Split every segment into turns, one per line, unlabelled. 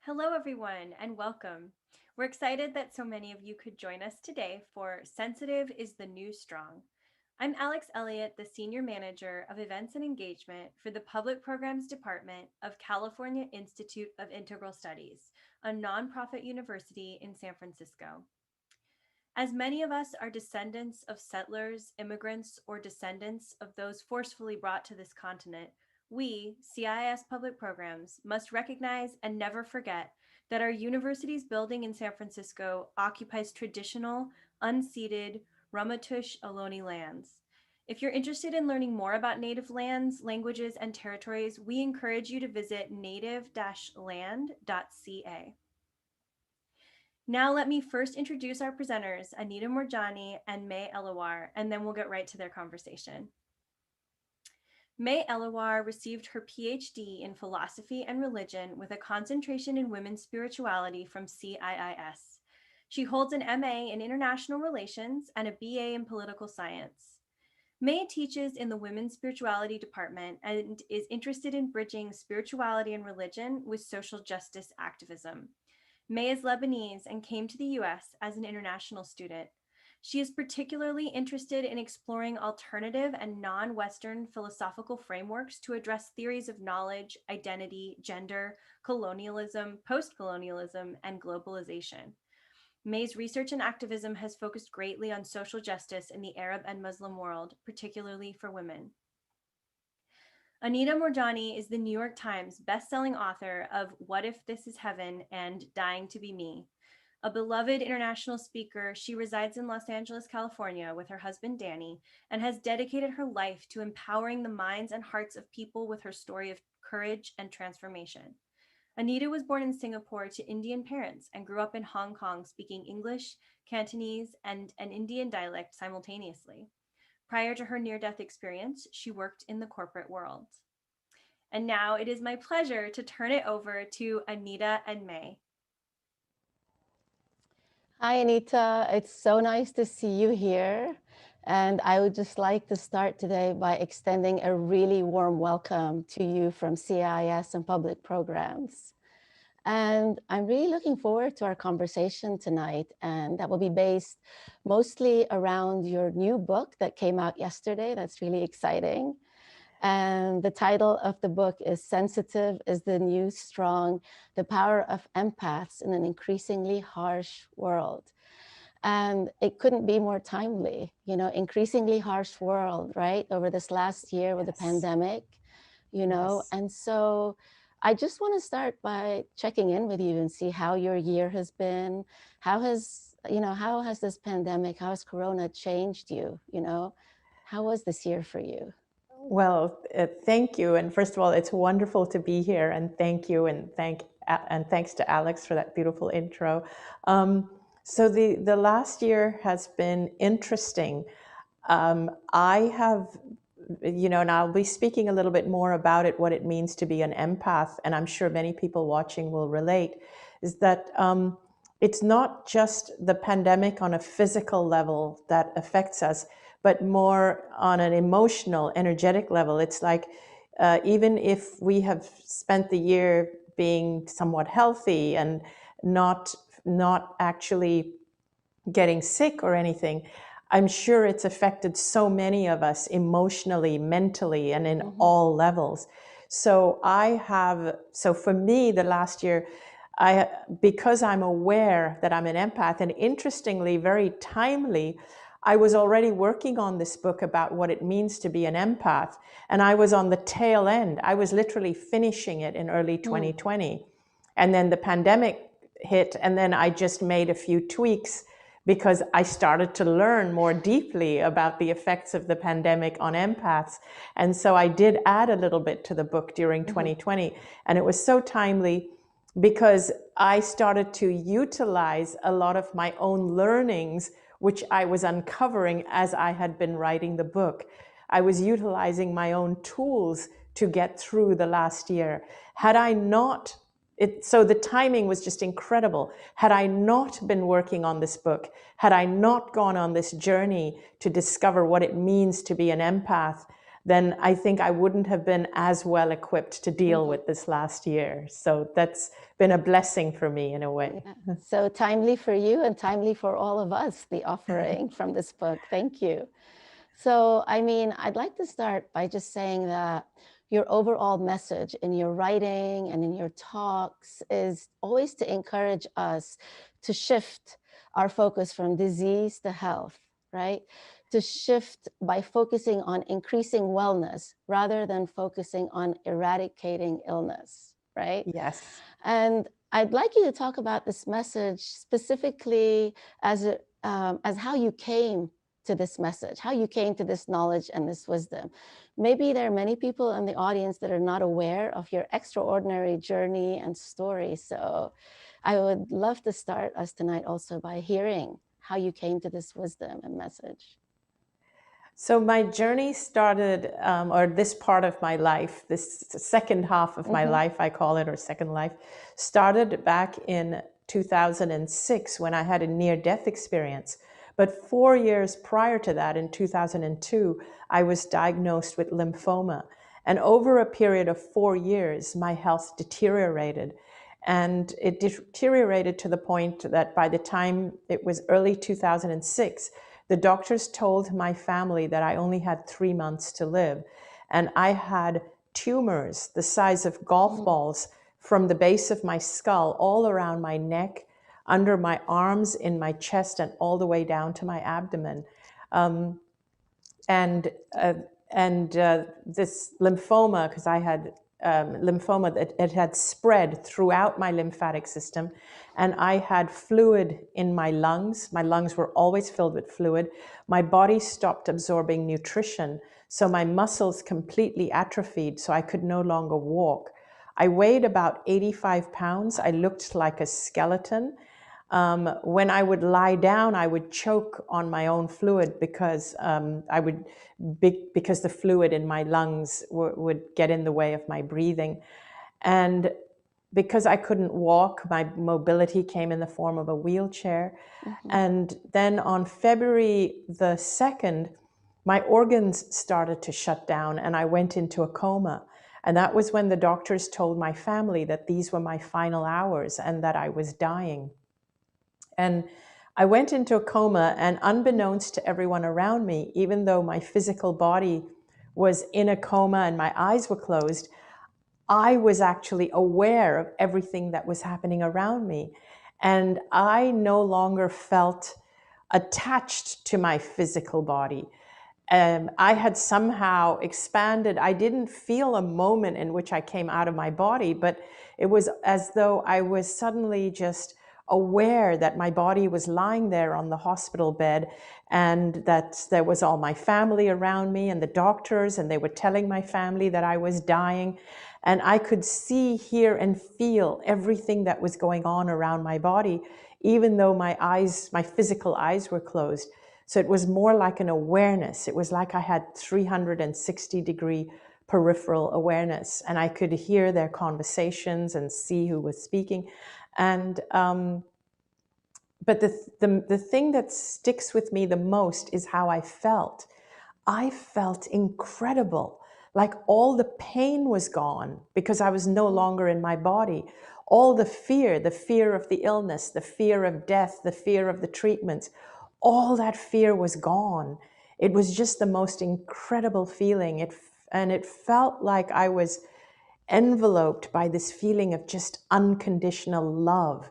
Hello, everyone, and welcome. We're excited that so many of you could join us today for Sensitive is the New Strong. I'm Alex Elliott, the Senior Manager of Events and Engagement for the Public Programs Department of California Institute of Integral Studies, a nonprofit university in San Francisco. As many of us are descendants of settlers, immigrants, or descendants of those forcefully brought to this continent, we, CIIS Public Programs, must recognize and never forget that our university's building in San Francisco occupies traditional, unceded Ramaytush Ohlone lands. If you're interested in learning more about Native lands, languages, and territories, we encourage you to visit native-land.ca. Now let me first introduce our presenters, Anita Moorjani and May Elawar, and then we'll get right to their conversation. May Elawar received her PhD in philosophy and religion with a concentration in women's spirituality from CIIS. She holds an MA in international relations and a BA in political science. May teaches in the women's spirituality department and is interested in bridging spirituality and religion with social justice activism. May is Lebanese and came to the US as an international student. She is particularly interested in exploring alternative and non-Western philosophical frameworks to address theories of knowledge, identity, gender, colonialism, post-colonialism, and globalization. May's research and activism has focused greatly on social justice in the Arab and Muslim world, particularly for women. Anita Moorjani is the New York Times bestselling author of What If This Is Heaven and Dying to Be Me. A beloved international speaker, she resides in Los Angeles, California with her husband, Danny, and has dedicated her life to empowering the minds and hearts of people with her story of courage and transformation. Anita was born in Singapore to Indian parents and grew up in Hong Kong speaking English, Cantonese, and an Indian dialect simultaneously. Prior to her near-death experience, she worked in the corporate world. And now it is my pleasure to turn it over to Anita and May.
Hi, Anita. It's so nice to see you here. And I would just like to start today by extending a really warm welcome to you from CIIS and Public Programs. And I'm really looking forward to our conversation tonight, and that will be based mostly around your new book that came out yesterday. That's really exciting. And the title of the book is Sensitive is the New Strong, The Power of Empaths in an Increasingly Harsh World. And it couldn't be more timely, increasingly harsh world, right? Over this last year with the pandemic,
Yes.
and so I just want to start by checking in with you and see how your year has been. How has this pandemic, how has Corona changed you? How was this year for you?
Well, thank you. And first of all, it's wonderful to be here. And thank you, and thanks to Alex for that beautiful intro. So the last year has been interesting. I have, and I'll be speaking a little bit more about it, what it means to be an empath, and I'm sure many people watching will relate, is that it's not just the pandemic on a physical level that affects us, but more on an emotional, energetic level. It's like even if we have spent the year being somewhat healthy and not actually getting sick or anything, I'm sure it's affected so many of us emotionally, mentally, and in all levels. So for me, the last year, because I'm aware that I'm an empath, and interestingly, very timely, I was already working on this book about what it means to be an empath. And I was on the tail end. I was literally finishing it in early 2020. And then the pandemic hit, and then I just made a few tweaks because I started to learn more deeply about the effects of the pandemic on empaths. And so I did add a little bit to the book during 2020. And it was so timely because I started to utilize a lot of my own learnings, which I was uncovering as I had been writing the book. I was utilizing my own tools to get through the last year. Had I not, so the timing was just incredible. Had I not been working on this book, had I not gone on this journey to discover what it means to be an empath, then I think I wouldn't have been as well equipped to deal with this last year. So that's been a blessing for me in a way.
Yeah. So timely for you and timely for all of us, the offering from this book. Thank you. So, I mean, I'd like to start by just saying that your overall message in your writing and in your talks is always to encourage us to shift our focus from disease to health, right? To shift by focusing on increasing wellness rather than focusing on eradicating illness, right?
Yes.
And I'd like you to talk about this message specifically as how you came to this message, how you came to this knowledge and this wisdom. Maybe there are many people in the audience that are not aware of your extraordinary journey and story. So I would love to start us tonight also by hearing how you came to this wisdom and message.
So my journey started, or this part of my life, this second half of my life, I call it, or second life, started back in 2006 when I had a near-death experience. But 4 years prior to that, in 2002, I was diagnosed with lymphoma. And over a period of 4 years, my health deteriorated. And it deteriorated to the point that by the time it was early 2006, the doctors told my family that I only had 3 months to live. And I had tumors the size of golf balls from the base of my skull all around my neck, under my arms, in my chest, and all the way down to my abdomen. This lymphoma, because I had lymphoma, it had spread throughout my lymphatic system, and I had fluid in my lungs. My lungs were always filled with fluid. My body stopped absorbing nutrition, so my muscles completely atrophied, so I could no longer walk. I weighed about 85 pounds. I looked like a skeleton. When I would lie down, I would choke on my own fluid because because the fluid in my lungs would get in the way of my breathing. And because I couldn't walk, my mobility came in the form of a wheelchair. And then on February the 2nd, my organs started to shut down and I went into a coma. And that was when the doctors told my family that these were my final hours and that I was dying. And I went into a coma, and unbeknownst to everyone around me, even though my physical body was in a coma and my eyes were closed, I was actually aware of everything that was happening around me. And I no longer felt attached to my physical body. I had somehow expanded. I didn't feel a moment in which I came out of my body, but it was as though I was suddenly just aware that my body was lying there on the hospital bed and that there was all my family around me and the doctors, and they were telling my family that I was dying. And I could see, hear, and feel everything that was going on around my body, even though my eyes, my physical eyes were closed. So it was more like an awareness. It was like I had 360-degree peripheral awareness, and I could hear their conversations and see who was speaking. And but the thing that sticks with me the most is how I felt. I felt incredible. Like all the pain was gone because I was no longer in my body. All the fear of the illness, the fear of death, the fear of the treatments, all that fear was gone. It was just the most incredible feeling. And it felt like I was enveloped by this feeling of just unconditional love.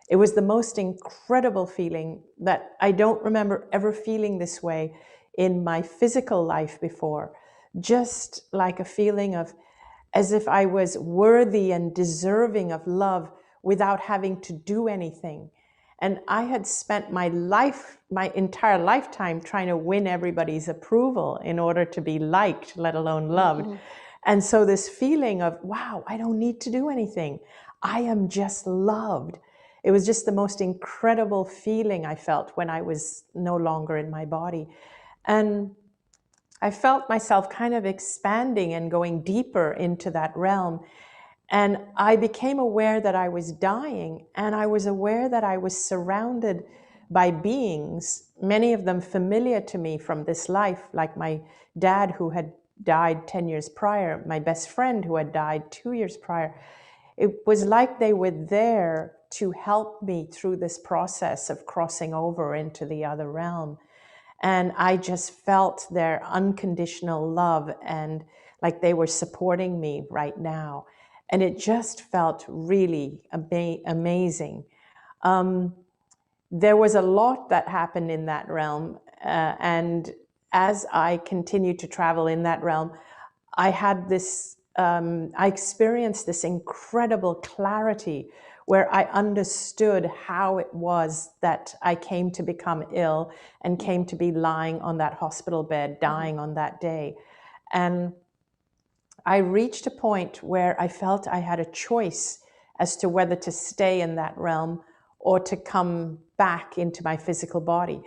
It was the most incredible feeling that I don't remember ever feeling this way in my physical life before. Just like a feeling of as if I was worthy and deserving of love without having to do anything. And I had spent my life, my entire lifetime, trying to win everybody's approval in order to be liked, let alone loved. And so this feeling of, wow, I don't need to do anything. I am just loved. It was just the most incredible feeling I felt when I was no longer in my body. And I felt myself kind of expanding and going deeper into that realm. And I became aware that I was dying, and I was aware that I was surrounded by beings, many of them familiar to me from this life, like my dad who had died 10 years prior, my best friend who had died 2 years prior, it was like they were there to help me through this process of crossing over into the other realm. And I just felt their unconditional love and like they were supporting me right now. And it just felt really amazing. There was a lot that happened in that realm. And as I continued to travel in that realm, I had this, I experienced this incredible clarity where I understood how it was that I came to become ill and came to be lying on that hospital bed, dying on that day. And I reached a point where I felt I had a choice as to whether to stay in that realm or to come back into my physical body.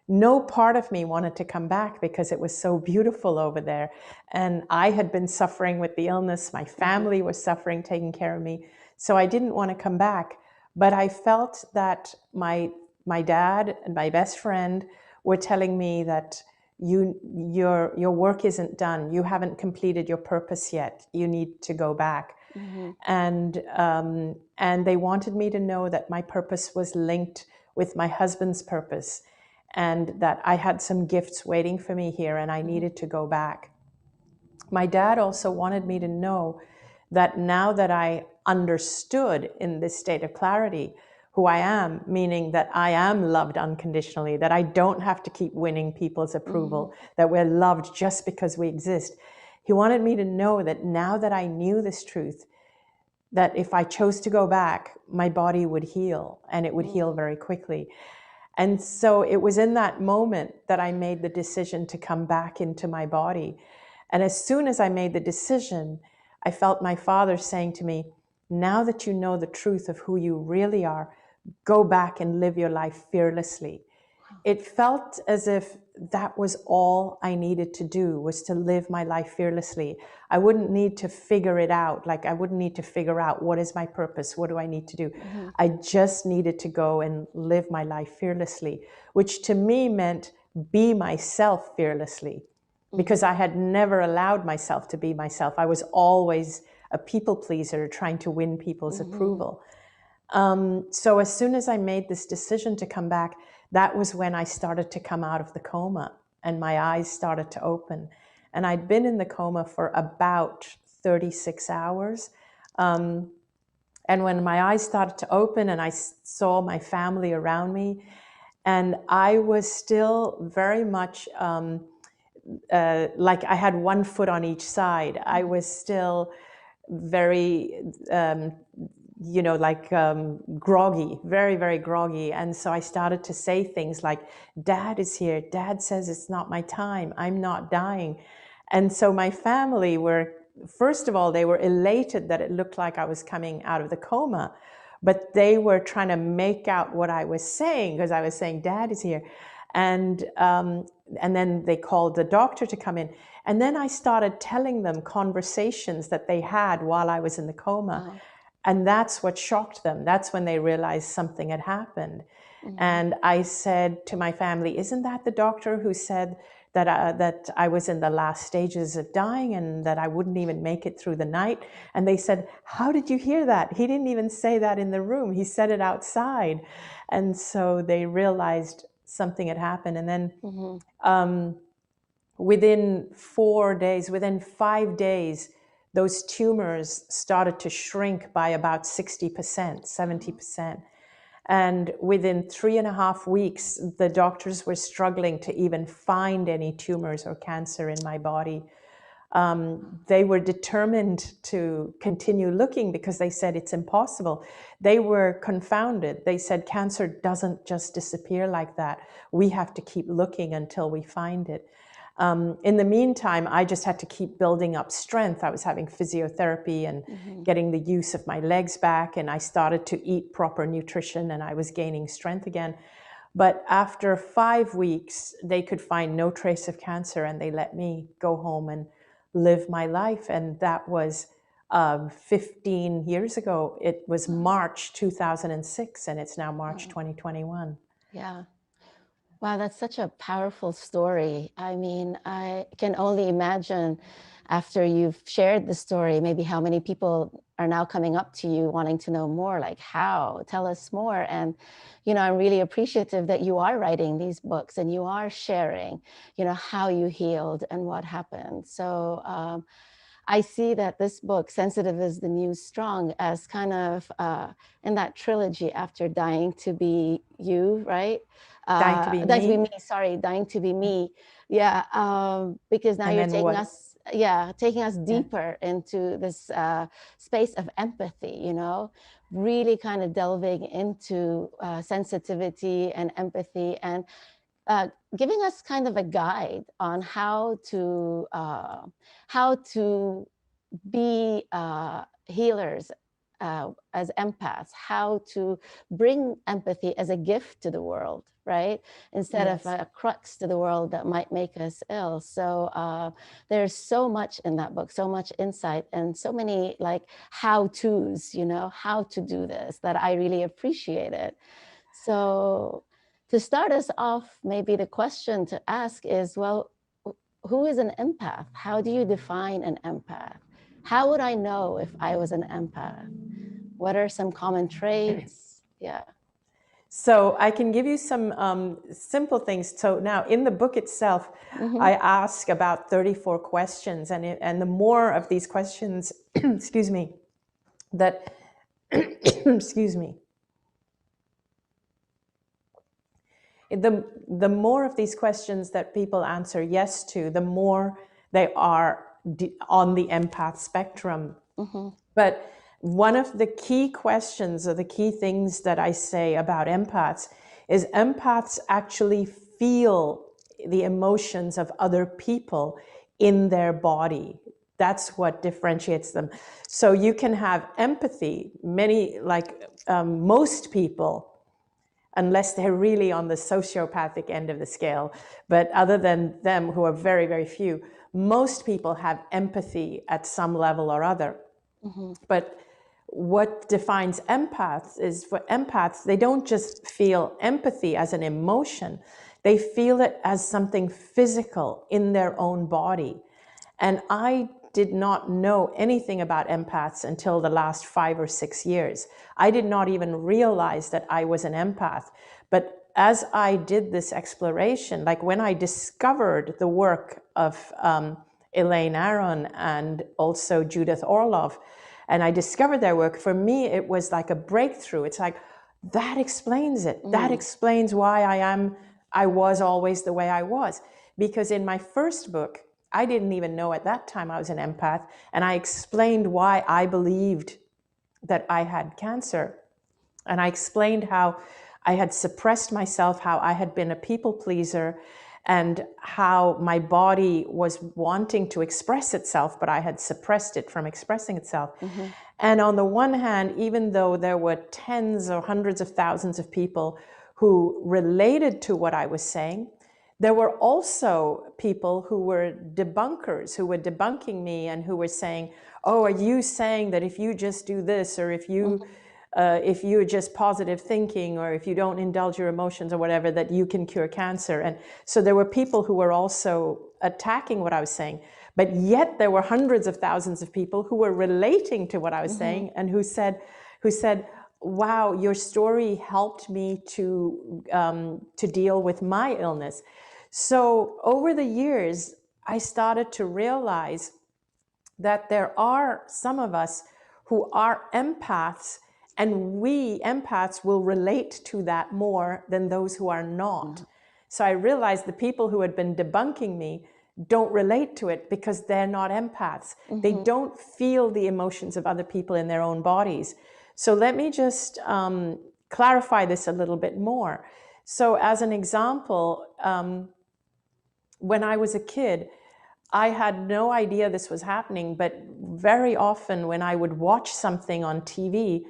No part of me wanted to come back because it was so beautiful over there. And I had been suffering with the illness. My family was suffering, taking care of me. So I didn't want to come back. But I felt that my dad and my best friend were telling me that your work isn't done. You haven't completed your purpose yet. You need to go back. And they wanted me to know that my purpose was linked with my husband's purpose, and that I had some gifts waiting for me here and I needed to go back. My dad also wanted me to know that now that I understood in this state of clarity who I am, meaning that I am loved unconditionally, that I don't have to keep winning people's approval, that we're loved just because we exist. He wanted me to know that now that I knew this truth, that if I chose to go back, my body would heal, and it would heal very quickly. And so it was in that moment that I made the decision to come back into my body. And as soon as I made the decision, I felt my father saying to me, now that you know the truth of who you really are, go back and live your life fearlessly. It felt as if that was all I needed to do, was to live my life fearlessly. I wouldn't need to figure it out. Like, I wouldn't need to figure out what is my purpose? What do I need to do? I just needed to go and live my life fearlessly, which to me meant be myself fearlessly, because I had never allowed myself to be myself. I was always a people pleaser trying to win people's approval. So as soon as I made this decision to come back, that was when I started to come out of the coma and my eyes started to open. And I'd been in the coma for about 36 hours. And when my eyes started to open and I saw my family around me, and I was still very much like I had one foot on each side. I was still very groggy, very, very groggy. And so I started to say things like, Dad is here. Dad says it's not my time. I'm not dying. And so my family were, first of all, they were elated that it looked like I was coming out of the coma, but they were trying to make out what I was saying, because I was saying, Dad is here. And then they called the doctor to come in. And then I started telling them conversations that they had while I was in the coma. Wow. And that's what shocked them. That's when they realized something had happened. And I said to my family, isn't that the doctor who said that I was in the last stages of dying and that I wouldn't even make it through the night? And they said, how did you hear that? He didn't even say that in the room. He said it outside. And so they realized something had happened. And then within 4 days, within 5 days, those tumors started to shrink by about 60%, 70%. And within 3.5 weeks, the doctors were struggling to even find any tumors or cancer in my body. They were determined to continue looking because they said it's impossible. They were confounded. They said, cancer doesn't just disappear like that. We have to keep looking until we find it. In the meantime, I just had to keep building up strength. I was having physiotherapy and getting the use of my legs back, and I started to eat proper nutrition, and I was gaining strength again. But after 5 weeks, they could find no trace of cancer, and they let me go home and live my life. And that was 15 years ago. It was March 2006, and it's now March 2021.
Yeah. Wow, that's such a powerful story. I mean, I can only imagine after you've shared the story, maybe how many people are now coming up to you wanting to know more, like how, tell us more. And, I'm really appreciative that you are writing these books and you are sharing, how you healed and what happened. So I see that this book, Sensitive is the New Strong, as kind of in that trilogy after Dying to Be You, right?
Dying to Be
Dying to Be
Me.
Me, sorry, Dying to Be Me. Yeah, because now
And
you're
then
taking
what?
us, taking us deeper into this space of empathy, really kind of delving into sensitivity and empathy and giving us kind of a guide on how to be healers as empaths, how to bring empathy as a gift to the world, right? Instead of
Yes.
a crux to the world that might make us ill. So there's so much in that book, so much insight and so many like how-tos, how to do this that I really appreciate it. So to start us off, maybe the question to ask is, well, who is an empath? How do you define an empath? How would I know if I was an empath? What are some common traits? Yeah.
So I can give you some simple things. So now in the book itself, I ask about 34 questions, and the more of these questions, excuse me, that, excuse me, the more of these questions that people answer yes to, the more they are on the empath spectrum. But one of the key questions or the key things that I say about empaths is empaths actually feel the emotions of other people in their body. That's what differentiates them. So you can have empathy. Most people, unless they're really on the sociopathic end of the scale, but other than them, who are very, very few, most people have empathy at some level or other. But what defines empaths is, for empaths, they don't just feel empathy as an emotion, they feel it as something physical in their own body. And I did not know anything about empaths until the last 5 or 6 years. I did not even realize that I was an empath. But as I did this exploration, like when I discovered the work of Elaine Aron and also Judith Orloff, and I discovered their work, for me, it was like a breakthrough. It's like, that explains it. That explains why I was always the way I was. Because in my first book, I didn't even know at that time I was an empath. And I explained why I believed that I had cancer. And I explained how I had suppressed myself, how I had been a people pleaser, and how my body was wanting to express itself, but I had suppressed it from expressing itself. And on the one hand, even though there were tens or hundreds of thousands of people who related to what I was saying, there were also people who were debunkers, who were debunking me and who were saying, oh, are you saying that if you just do this, or if you're just positive thinking, or if you don't indulge your emotions or whatever, that you can cure cancer? And so there were people who were also attacking what I was saying. But yet there were hundreds of thousands of people who were relating to what I was saying and who said, wow, your story helped me to deal with my illness. So over the years, I started to realize that there are some of us who are empaths, and we empaths will relate to that more than those who are not. So I realized the people who had been debunking me don't relate to it because they're not empaths. They don't feel the emotions of other people in their own bodies. So let me just clarify this a little bit more. So as an example, when I was a kid, I had no idea this was happening, but very often when I would watch something on TV,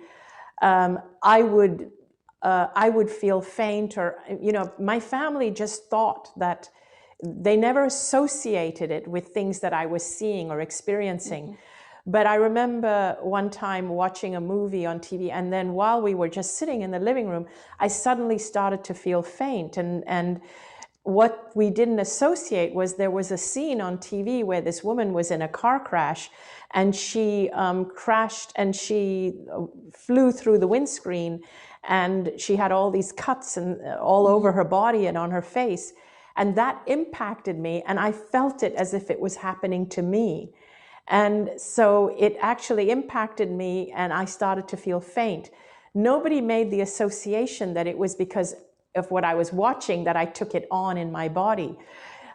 I would feel faint, or, my family just thought that they never associated it with things that I was seeing or experiencing. But I remember one time watching a movie on TV, and then while we were just sitting in the living room, I suddenly started to feel faint. And what we didn't associate was there was a scene on TV where this woman was in a car crash, and she crashed and she flew through the windscreen, and she had all these cuts and all over her body and on her face. And that impacted me, and I felt it as if it was happening to me. And so it actually impacted me, and I started to feel faint. Nobody made the association that it was because of what I was watching that I took it on in my body.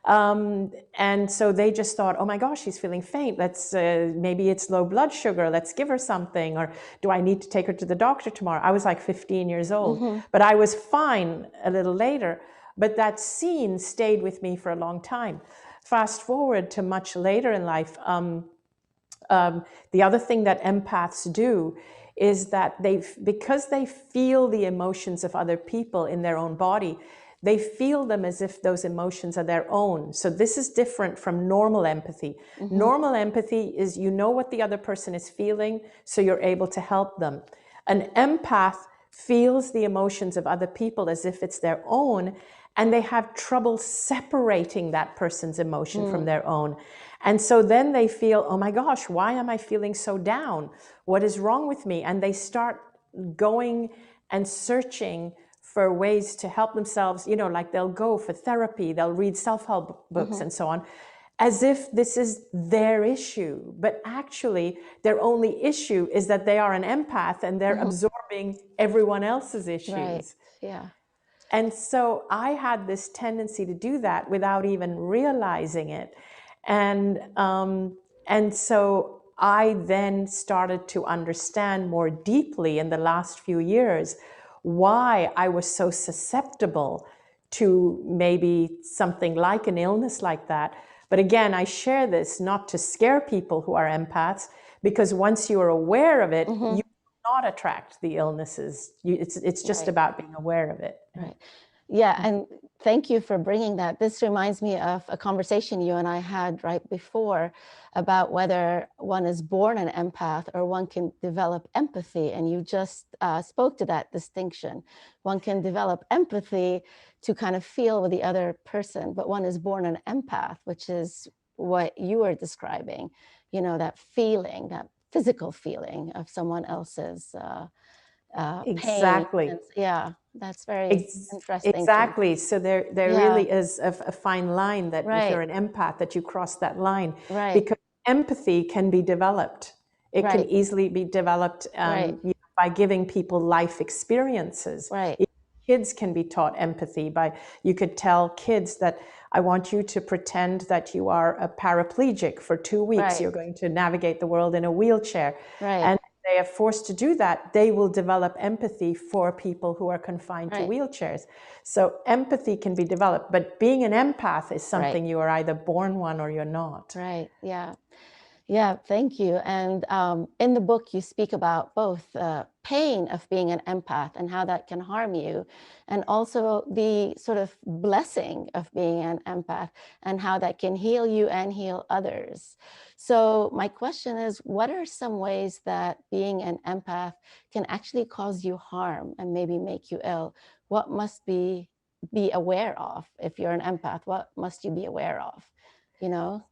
And so they just thought, oh my gosh, she's feeling faint. Let's maybe it's low blood sugar. Let's give her something. Or do I need to take her to the doctor tomorrow? I was like 15 years old, but I was fine a little later. But that scene stayed with me for a long time. Fast forward to much later in life. The other thing that empaths do is that because they feel the emotions of other people in their own body, they feel them as if those emotions are their own. So this is different from normal empathy. Normal empathy is you know what the other person is feeling, so you're able to help them. An empath feels the emotions of other people as if it's their own, and they have trouble separating that person's emotion from their own. And so then they feel, oh my gosh, why am I feeling so down? What is wrong with me? And they start going and searching for ways to help themselves, you know, like they'll go for therapy, they'll read self-help books and so on, as if this is their issue. But actually, their only issue is that they are an empath and they're absorbing everyone else's issues.
Right. Yeah.
And so I had this tendency to do that without even realizing it. And so I then started to understand more deeply in the last few years why I was so susceptible to maybe something like an illness like that. But again, I share this not to scare people who are empaths, because once you are aware of it, you will not attract the illnesses. It's just about being aware of it.
Right. Yeah, and thank you for bringing that. This reminds me of a conversation you and I had right before about whether one is born an empath or one can develop empathy. And you just spoke to that distinction. One can develop empathy to kind of feel with the other person, but one is born an empath, which is what you were describing, you know, that feeling, that physical feeling of someone else's
Exactly.
pain. Yeah, that's very interesting.
Exactly. So there really is a fine line that if you're an empath, that you cross that line.
Right.
Because empathy can be developed. It can easily be developed you know, by giving people life experiences.
Right.
Kids can be taught empathy by, you could tell kids that I want you to pretend that you are a paraplegic for 2 weeks. You're going to navigate the world in a wheelchair. And they are forced to do that, they will develop empathy for people who are confined to wheelchairs. So empathy can be developed, but being an empath is something you are either born one or you're not.
Right. Yeah. Yeah, thank you. And in the book, you speak about both pain of being an empath and how that can harm you, and also the sort of blessing of being an empath and how that can heal you and heal others. So my question is, what are some ways that being an empath can actually cause you harm and maybe make you ill? What must be aware of if you're an empath? What must you be aware of, you know?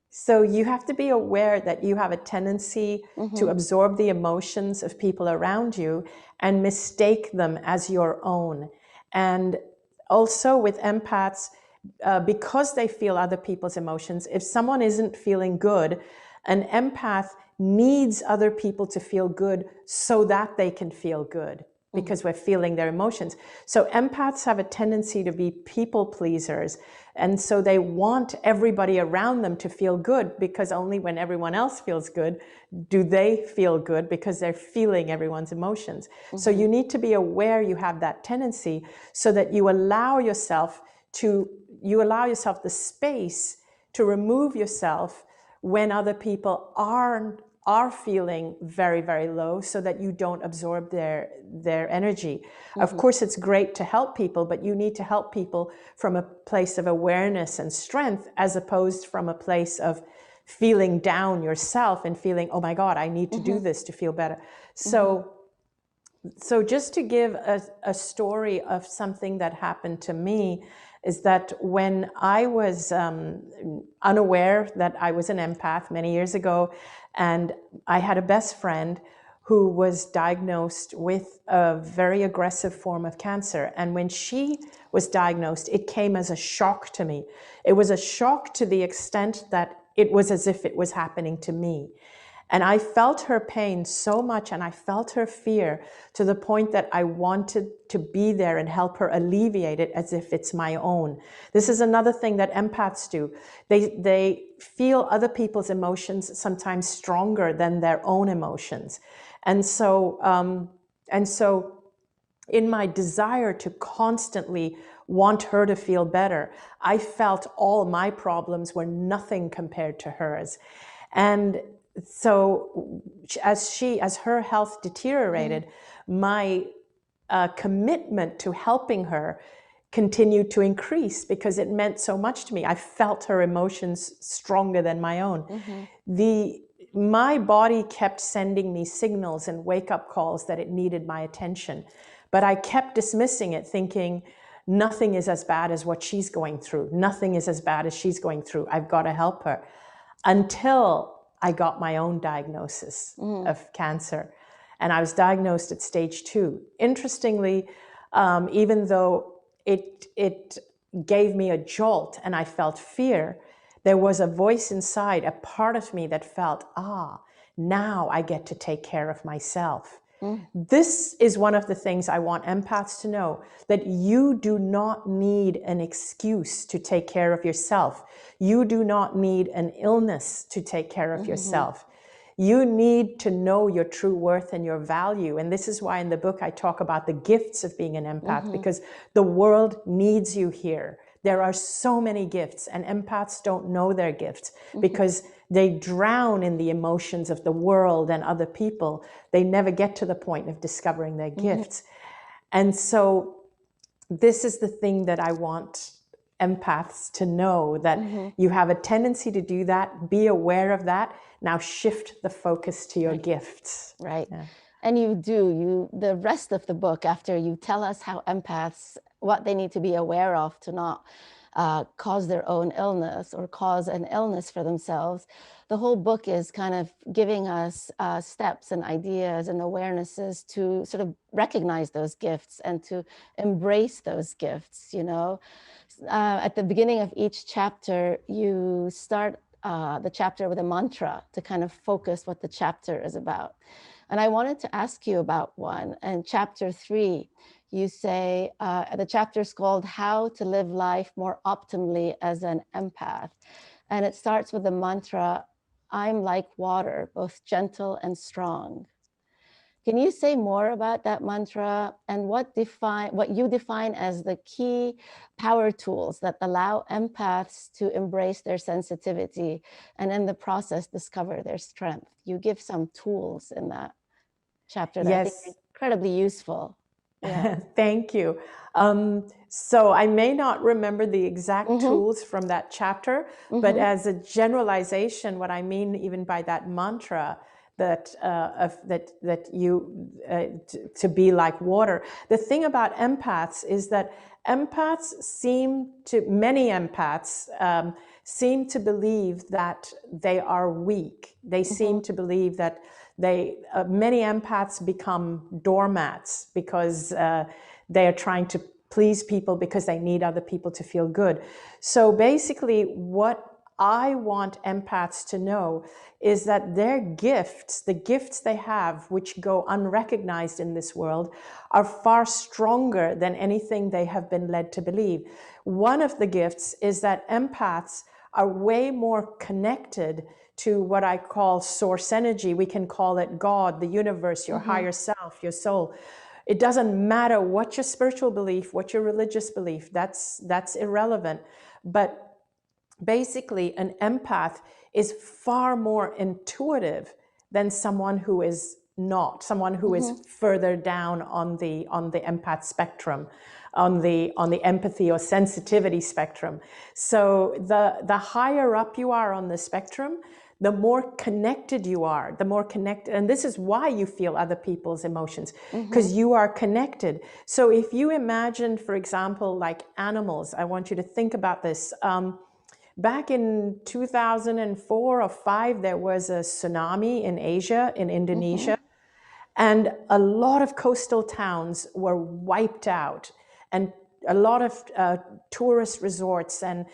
So you have to be aware that you have a tendency to absorb the emotions of people around you and mistake them as your own. And also with empaths, because they feel other people's emotions, if someone isn't feeling good, an empath needs other people to feel good so that they can feel good, because we're feeling their emotions. So empaths have a tendency to be people pleasers. And so they want everybody around them to feel good, because only when everyone else feels good do they feel good, because they're feeling everyone's emotions. So you need to be aware you have that tendency, so that you allow yourself the space to remove yourself when other people are feeling very, very low, so that you don't absorb their energy. Of course, it's great to help people, but you need to help people from a place of awareness and strength, as opposed from a place of feeling down yourself and feeling, oh my God, I need to do this to feel better. So just to give a story of something that happened to me is that when I was unaware that I was an empath many years ago, and I had a best friend who was diagnosed with a very aggressive form of cancer. And when she was diagnosed, it came as a shock to me. It was a shock to the extent that it was as if it was happening to me. And I felt her pain so much, and I felt her fear to the point that I wanted to be there and help her alleviate it as if it's my own. This is another thing that empaths do. They feel other people's emotions sometimes stronger than their own emotions. And so in my desire to constantly want her to feel better, I felt all my problems were nothing compared to hers. And so as her health deteriorated, my commitment to helping her continued to increase because it meant so much to me. I felt her emotions stronger than my own. My body kept sending me signals and wake-up calls that it needed my attention, but I kept dismissing it, thinking nothing is as bad as what she's going through. Nothing is as bad as she's going through. I've got to help her. Until I got my own diagnosis of cancer. And I was diagnosed at stage 2. Interestingly, even though it gave me a jolt and I felt fear, there was a voice inside, a part of me that felt, now I get to take care of myself. This is one of the things I want empaths to know, that you do not need an excuse to take care of yourself. You do not need an illness to take care of yourself. You need to know your true worth and your value. And this is why in the book I talk about the gifts of being an empath, because the world needs you here. There are so many gifts, and empaths don't know their gifts because they drown in the emotions of the world and other people. They never get to the point of discovering their gifts. And so this is the thing that I want empaths to know, that you have a tendency to do that. Be aware of that. Now shift the focus to your gifts.
Right. Yeah. And the rest of the book, after you tell us how empaths, what they need to be aware of to not cause their own illness or cause an illness for themselves, the whole book is kind of giving us steps and ideas and awarenesses to sort of recognize those gifts and to embrace those gifts, you know. At the beginning of each chapter, you start the chapter with a mantra to kind of focus what the chapter is about. And I wanted to ask you about one. And chapter 3, you say, the chapter is called How to Live Life More Optimally as an Empath. And it starts with the mantra, I'm like water, both gentle and strong. Can you say more about that mantra and what you define as the key power tools that allow empaths to embrace their sensitivity and in the process discover their strength? You give some tools in that chapter that I think are incredibly useful. Yeah.
Thank you. So I may not remember the exact tools from that chapter, but as a generalization, what I mean even by that mantra, that you to be like water. The thing about empaths is that many empaths seem to believe that they are weak. They seem to believe that many empaths become doormats because they are trying to please people because they need other people to feel good. So basically what I want empaths to know is that their gifts, the gifts they have, which go unrecognized in this world, are far stronger than anything they have been led to believe. One of the gifts is that empaths are way more connected to what I call source energy. We can call it God, the universe, your higher self, your soul. It doesn't matter what your spiritual belief, what your religious belief, that's irrelevant. But basically, an empath is far more intuitive than someone who is not, someone who is further down on the empath spectrum, on the empathy or sensitivity spectrum. So the higher up you are on the spectrum, the more connected you are, the more connected, and this is why you feel other people's emotions, because you are connected. So if you imagine, for example, like animals, I want you to think about this. Back in 2004 or 5, there was a tsunami in Asia, in Indonesia, and a lot of coastal towns were wiped out, and a lot of tourist resorts and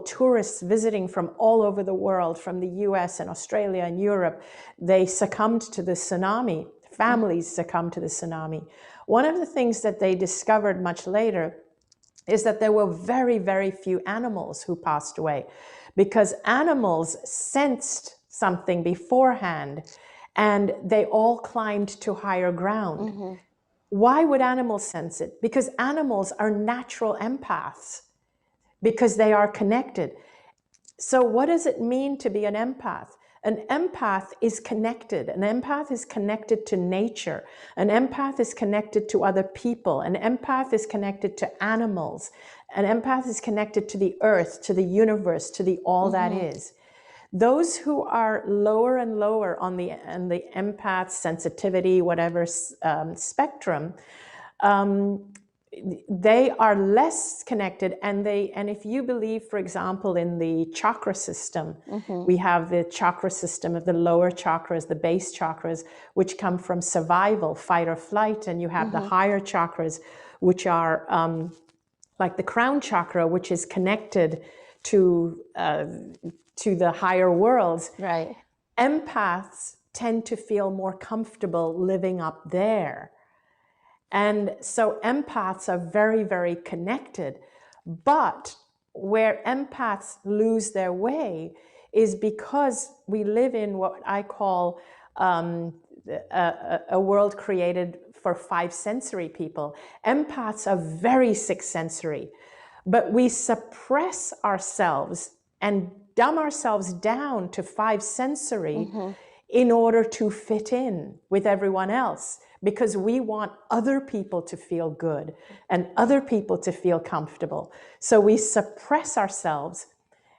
tourists visiting from all over the world, from the US and Australia and Europe, they succumbed to the tsunami. Families succumbed to the tsunami. One of the things that they discovered much later is that there were very, very few animals who passed away, because animals sensed something beforehand and they all climbed to higher ground. Why would animals sense it? Because animals are natural empaths, because they are connected. So what does it mean to be an empath? An empath is connected. An empath is connected to nature. An empath is connected to other people. An empath is connected to animals. An empath is connected to the earth, to the universe, to the all that is. Those who are lower and lower on the empath sensitivity, whatever spectrum, they are less connected, and if you believe, for example, in the chakra system, we have the chakra system of the lower chakras, the base chakras, which come from survival, fight or flight, and you have the higher chakras, which are like the crown chakra, which is connected to the higher worlds.
Right.
Empaths tend to feel more comfortable living up there. And so empaths are very, very connected. But where empaths lose their way is because we live in what I call a world created for 5 sensory people. Empaths are very 6 sensory, but we suppress ourselves and dumb ourselves down to 5 sensory in order to fit in with everyone else, because we want other people to feel good and other people to feel comfortable. So we suppress ourselves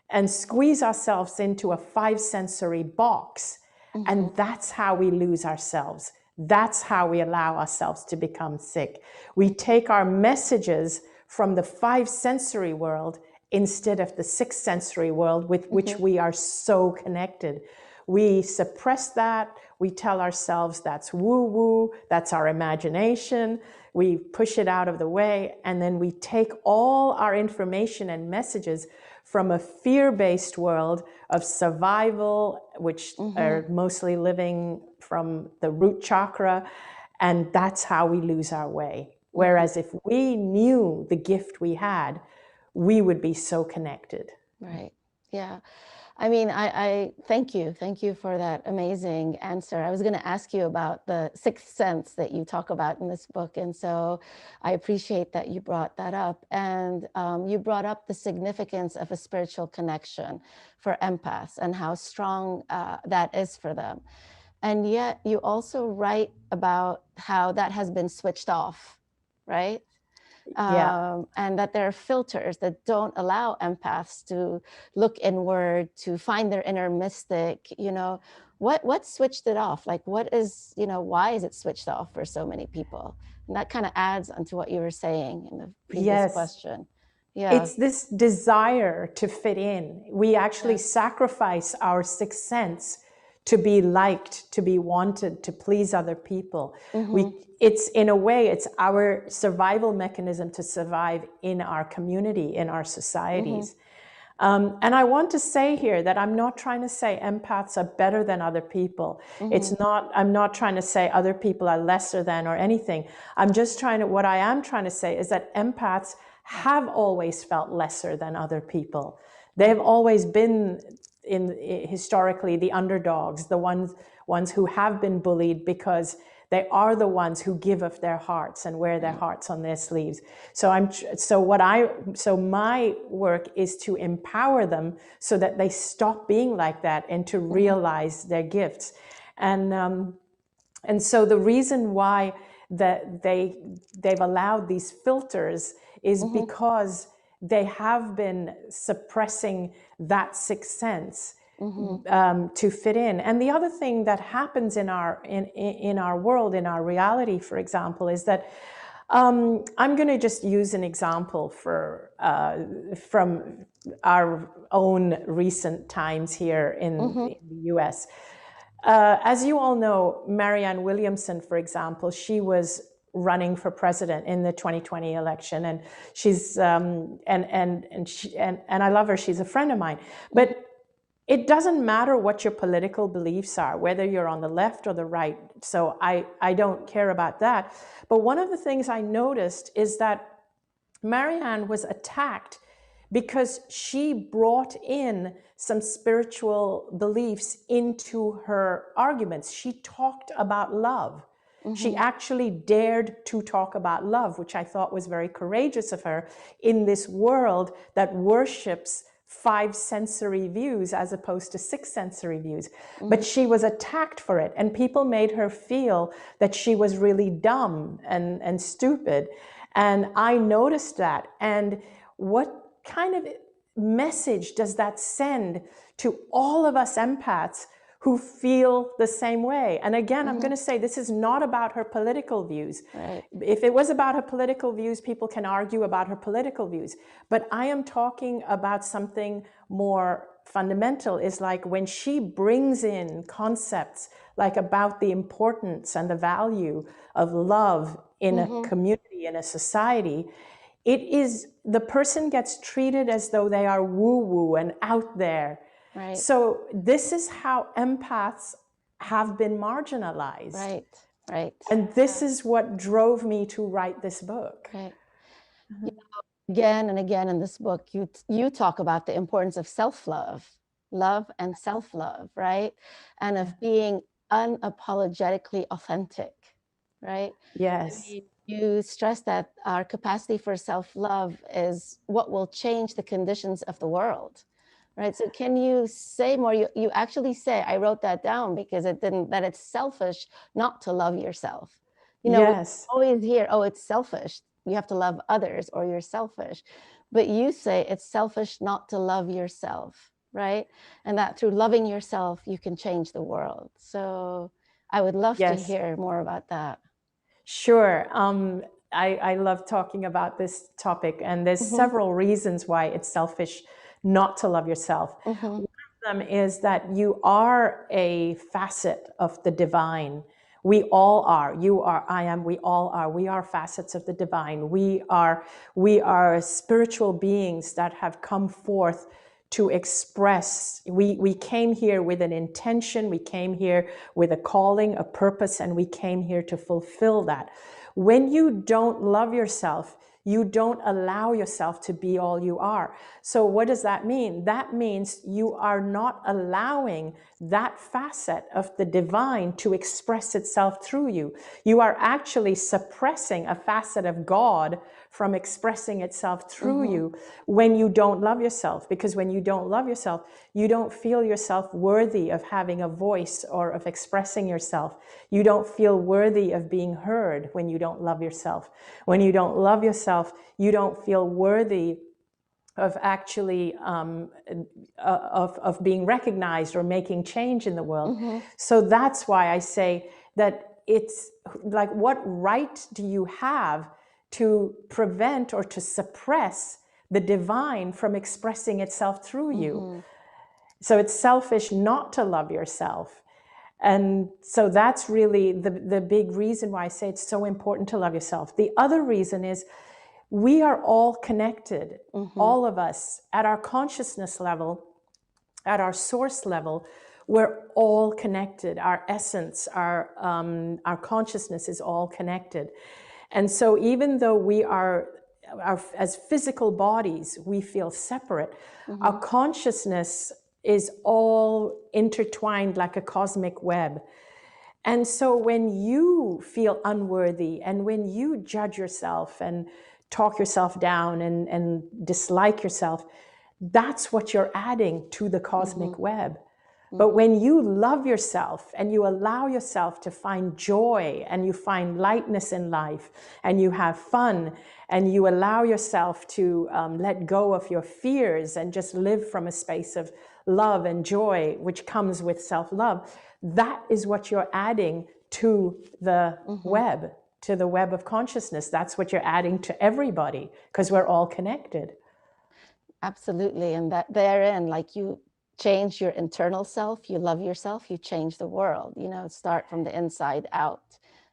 and squeeze ourselves into a 5 sensory box. And that's how we lose ourselves. That's how we allow ourselves to become sick. We take our messages from the 5 sensory world instead of the 6 sensory world with which we are so connected. We suppress that. We tell ourselves that's woo-woo, that's our imagination. We push it out of the way, and then we take all our information and messages from a fear-based world of survival, which are mostly living from the root chakra, and that's how we lose our way. Whereas if we knew the gift we had, we would be so connected.
Right. Yeah. I mean, I thank you. Thank you for that amazing answer. I was going to ask you about the 6th sense that you talk about in this book. And so I appreciate that you brought that up. And you brought up the significance of a spiritual connection for empaths and how strong that is for them. And yet you also write about how that has been switched off, right? And that there are filters that don't allow empaths to look inward, to find their inner mystic. You know, what switched it off? Like, what is, you know, why is it switched off for so many people? And that kind of adds onto what you were saying in the previous question. Yeah.
It's this desire to fit in. We actually sacrifice our 6th sense to be liked, to be wanted, to please other people. It's, in a way, it's our survival mechanism to survive in our community, in our societies. And I want to say here that I'm not trying to say empaths are better than other people. It's not, I'm not trying to say other people are lesser than or anything. I'm just trying to, what I am trying to say is that empaths have always felt lesser than other people. They've always been historically the underdogs, the ones who have been bullied, because they are the ones who give of their hearts and wear their hearts on their sleeves. So my work is to empower them so that they stop being like that and to realize their gifts. And And so the reason why that they've allowed these filters is because they have been suppressing that sixth sense to fit in. And the other thing that happens in our world, in our reality, for example, is that I'm going to just use an example from our own recent times here in the US. As you all know, Marianne Williamson, for example, she was running for president in the 2020 election, and she's and I love her. She's a friend of mine, but it doesn't matter what your political beliefs are, whether you're on the left or the right. So I don't care about that. But one of the things I noticed is that Marianne was attacked because she brought in some spiritual beliefs into her arguments. She talked about love. She actually dared to talk about love, which I thought was very courageous of her in this world that worships five sensory views as opposed to six sensory views. But she was attacked for it, and people made her feel that she was really dumb and stupid. And I noticed that. And what kind of message does that send to all of us empaths who feel the same way? And again, I'm going to say this is not about her political views.
Right.
If it was about her political views, people can argue about her political views. But I am talking about something more fundamental, is like when she brings in concepts like about the importance and the value of love in a community, in a society, it is, the person gets treated as though they are woo-woo and out there.
Right.
So this is how empaths have been marginalized.
Right. Right.
And this is what drove me to write this book.
Right. You know, again and again in this book, you talk about the importance of self-love, love and self-love, right? And of being unapologetically authentic, right?
Yes.
I mean, you stress that our capacity for self-love is what will change the conditions of the world, right? So can you say more? You actually say, I wrote that down because it didn't, that it's selfish not to love yourself. You know,
Yes.
we always hear, oh, it's selfish. You have to love others or you're selfish. But you say it's selfish not to love yourself, right? And that through loving yourself, you can change the world. So I would love to hear more about that.
Sure. I love talking about this topic, and there's several reasons why it's selfish not to love yourself. One of them is that you are a facet of the divine. We all are. You are, I am, we all are. We are facets of the divine. We are spiritual beings that have come forth to express. We came here with an intention, we came here with a calling, a purpose, and we came here to fulfill that. When you don't love yourself, you don't allow yourself to be all you are. So what does that mean? That means you are not allowing that facet of the divine to express itself through you. You are actually suppressing a facet of God from expressing itself through you when you don't love yourself. Because when you don't love yourself, you don't feel yourself worthy of having a voice or of expressing yourself. You don't feel worthy of being heard when you don't love yourself. When you don't love yourself, you don't feel worthy of actually of being recognized or making change in the world. So that's why I say that it's like, what right do you have to prevent or to suppress the divine from expressing itself through you? So it's selfish not to love yourself. And so that's really the big reason why I say it's so important to love yourself. The other reason is we are all connected, all of us, at our consciousness level, at our source level. We're all connected. Our essence, our consciousness is all connected. And so even though we are as physical bodies, we feel separate, our consciousness is all intertwined like a cosmic web. And so when you feel unworthy and when you judge yourself and talk yourself down and dislike yourself, that's what you're adding to the cosmic web. But when you love yourself and you allow yourself to find joy and you find lightness in life and you have fun and you allow yourself to let go of your fears and just live from a space of love and joy, which comes with self-love, that is what you're adding to the web, to the web of consciousness. That's what you're adding to everybody, because we're all connected.
Absolutely. And that therein, like, you change your internal self, you love yourself, you change the world, you know, start from the inside out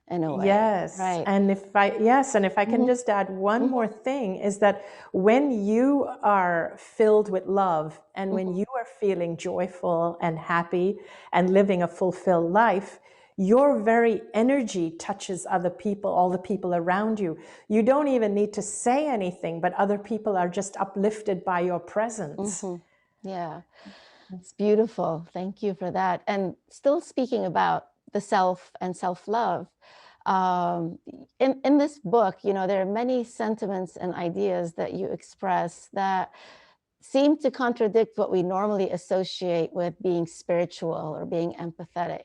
in a way.
Yes.
Right.
And if I can just add one more thing, is that when you are filled with love and when you are feeling joyful and happy and living a fulfilled life, your very energy touches other people, all the people around you. You don't even need to say anything, but other people are just uplifted by your presence.
Yeah, it's beautiful. Thank you for that. And still speaking about the self and self-love, in this book, you know, there are many sentiments and ideas that you express that seem to contradict what we normally associate with being spiritual or being empathetic.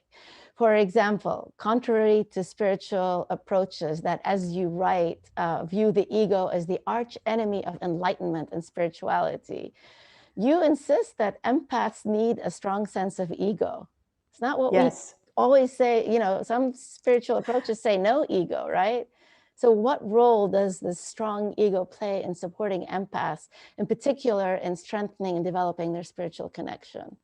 For example, contrary to spiritual approaches that, as you write, view the ego as the arch enemy of enlightenment and spirituality, you insist that empaths need a strong sense of ego. It's not what we always say. You know, some spiritual approaches say no ego, right? So what role does this strong ego play in supporting empaths, in particular in strengthening and developing their spiritual connection?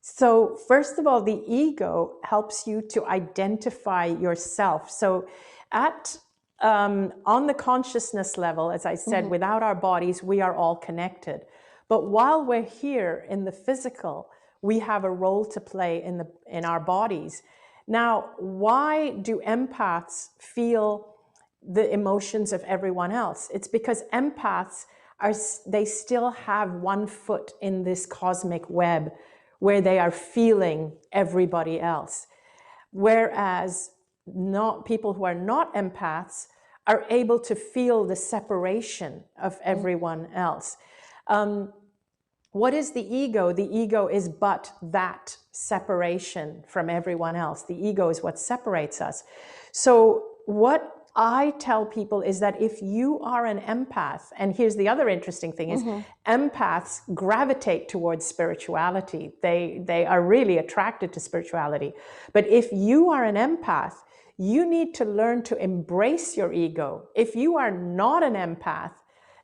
So first of all, the ego helps you to identify yourself. So on the consciousness level, as I said, without our bodies, we are all connected. But while we're here in the physical, we have a role to play in our bodies. Now, why do empaths feel the emotions of everyone else? It's because empaths they still have one foot in this cosmic web where they are feeling everybody else. Whereas people who are not empaths are able to feel the separation of everyone else. What is the ego? The ego is but that separation from everyone else. The ego is what separates us. So what I tell people is that if you are an empath, and here's the other interesting thing is empaths gravitate towards spirituality. They are really attracted to spirituality. But if you are an empath, you need to learn to embrace your ego. If you are not an empath,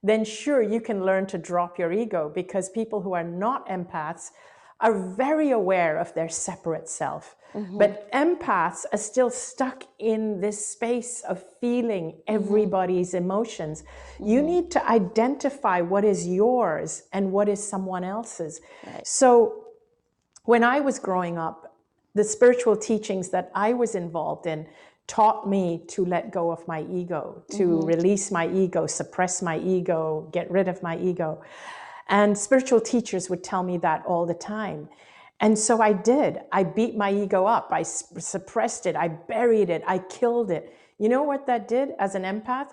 then sure, you can learn to drop your ego, because people who are not empaths are very aware of their separate self. But empaths are still stuck in this space of feeling everybody's emotions. You need to identify what is yours and what is someone else's. So when I was growing up, the spiritual teachings that I was involved in taught me to let go of my ego, to release my ego, suppress my ego, get rid of my ego. And spiritual teachers would tell me that all the time. And so I did. I beat my ego up. I suppressed it. I buried it. I killed it. You know what that did as an empath?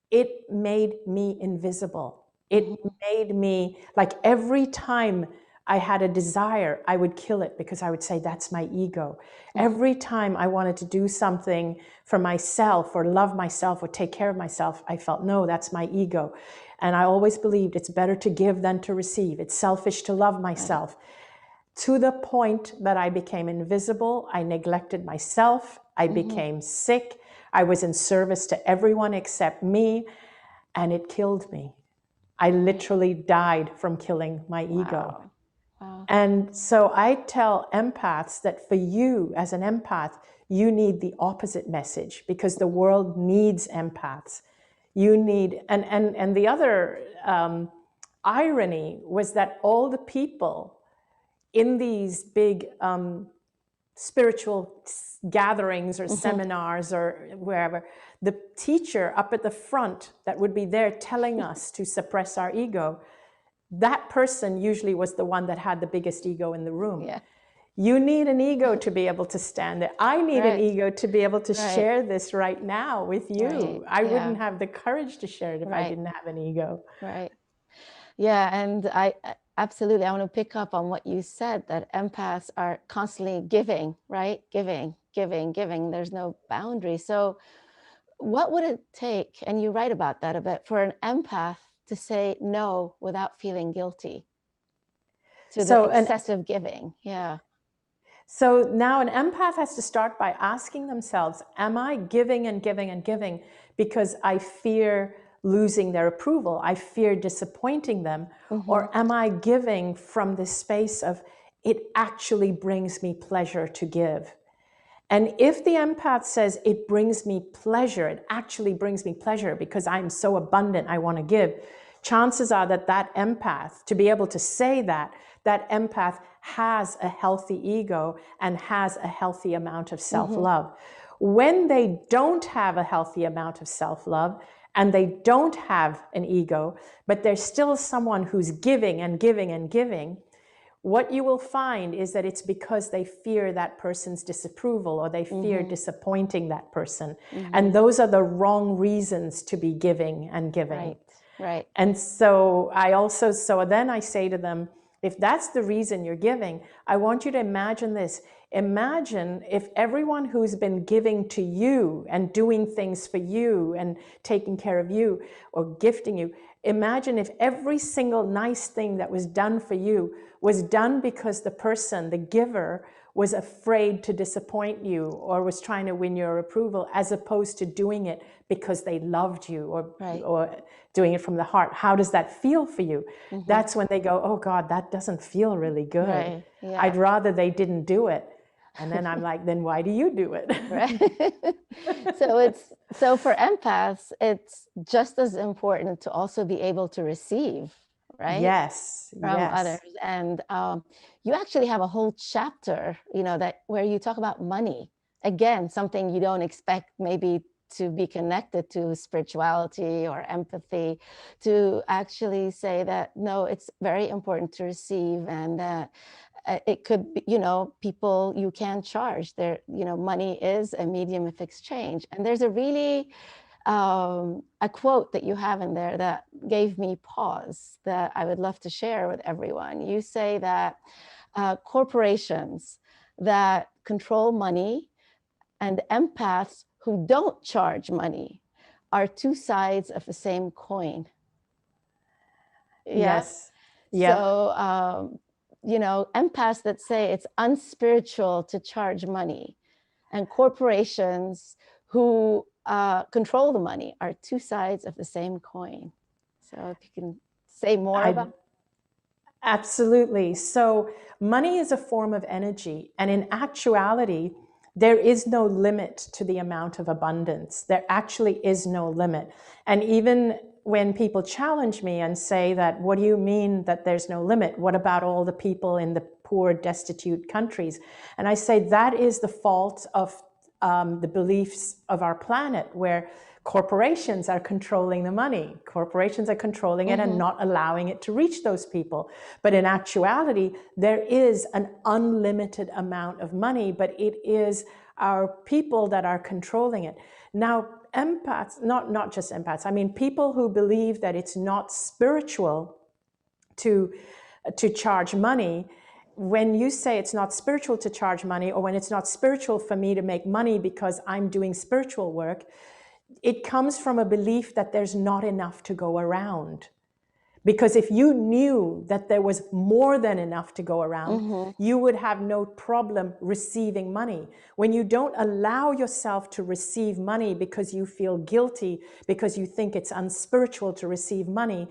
It made me invisible. It made me, like, every time I had a desire, I would kill it, because I would say, that's my ego. Every time I wanted to do something for myself or love myself or take care of myself, I felt, no, that's my ego. And I always believed it's better to give than to receive. It's selfish to love myself. To the point that I became invisible. I neglected myself. I became sick. I was in service to everyone except me, and it killed me. I literally died from killing my ego. And so I tell empaths that for you as an empath, you need the opposite message, because the world needs empaths. You need, and the other irony was that all the people in these big spiritual gatherings or seminars or wherever, the teacher up at the front that would be there telling us to suppress our ego, that person usually was the one that had the biggest ego in the room. You need an ego to be able to stand there. I need an ego to be able to share this right now with you. I wouldn't have the courage to share it if I didn't have an ego.
Yeah, and Absolutely. I want to pick up on what you said, that empaths are constantly giving, right? Giving, giving, giving. There's no boundary. So what would it take, and you write about that a bit, for an empath to say no without feeling guilty to the excessive giving? Yeah.
So now an empath has to start by asking themselves, am I giving and giving and giving because I fear losing their approval? I fear disappointing them. Or am I giving from this space of, it actually brings me pleasure to give? And if the empath says, it brings me pleasure, it actually brings me pleasure because I'm so abundant, I want to give, chances are that that empath, to be able to say that, that empath has a healthy ego and has a healthy amount of self-love. When they don't have a healthy amount of self-love and they don't have an ego, but there's still someone who's giving and giving and giving, what you will find is that it's because they fear that person's disapproval or they fear disappointing that person. And those are the wrong reasons to be giving and giving.
Right, right.
And so then I say to them, if that's the reason you're giving, I want you to imagine this. Imagine if everyone who's been giving to you and doing things for you and taking care of you or gifting you, imagine if every single nice thing that was done for you was done because the person, the giver, was afraid to disappoint you or was trying to win your approval, as opposed to doing it because they loved you or doing it from the heart. How does that feel for you? That's when they go, oh God, that doesn't feel really good.
Right. Yeah.
I'd rather they didn't do it. And then I'm like, then why do you do it?
Right. So for empaths, it's just as important to also be able to receive, right?
Yes.
From others. And you actually have a whole chapter, that where you talk about money. Again, something you don't expect maybe to be connected to spirituality or empathy, to actually say that, no, it's very important to receive, and that it could be, people you can charge their, money is a medium of exchange. And there's a really a quote that you have in there that gave me pause that I would love to share with everyone. You say that corporations that control money and empaths who don't charge money are two sides of the same coin.
Yes. Yeah.
So, empaths that say it's unspiritual to charge money, and corporations who control the money are two sides of the same coin. So if you can say more about.
Absolutely. So money is a form of energy, and in actuality, there is no limit to the amount of abundance. There actually is no limit. And even when people challenge me and say that, what do you mean that there's no limit? What about all the people in the poor, destitute countries? And I say that is the fault of the beliefs of our planet, where corporations are controlling the money. Corporations are controlling it and not allowing it to reach those people. But in actuality, there is an unlimited amount of money, but it is our people that are controlling it. Now, empaths, not just empaths, I mean, people who believe that it's not spiritual to charge money, when you say it's not spiritual to charge money, or when it's not spiritual for me to make money because I'm doing spiritual work, it comes from a belief that there's not enough to go around. Because if you knew that there was more than enough to go around, you would have no problem receiving money. When you don't allow yourself to receive money because you feel guilty, because you think it's unspiritual to receive money,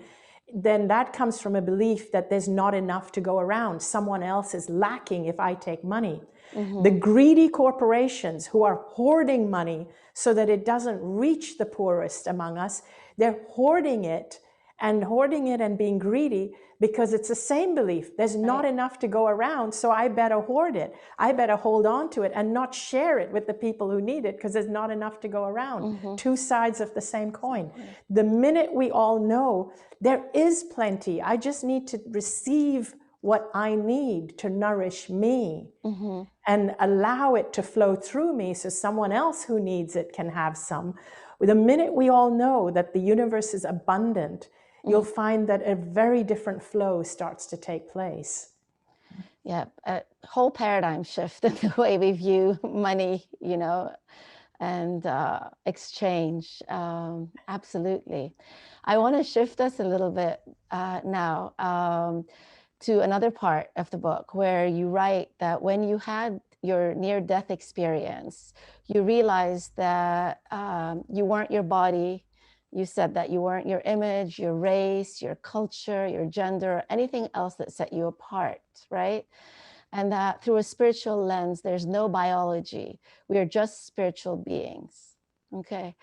then that comes from a belief that there's not enough to go around. Someone else is lacking if I take money. The greedy corporations who are hoarding money so that it doesn't reach the poorest among us, they're hoarding it and being greedy because it's the same belief. There's not enough to go around, so I better hoard it. I better hold on to it and not share it with the people who need it because there's not enough to go around. Two sides of the same coin. The minute we all know there is plenty, I just need to receive what I need to nourish me and allow it to flow through me so someone else who needs it can have some. The minute we all know that the universe is abundant, you'll find that a very different flow starts to take place.
Yeah, a whole paradigm shift in the way we view money, you know, and exchange. Absolutely. I want to shift us a little bit now to another part of the book where you write that when you had your near-death experience, you realized that you weren't your body. You said that you weren't your image, your race, your culture, your gender, anything else that set you apart, right? And that through a spiritual lens, there's no biology. We are just spiritual beings, okay?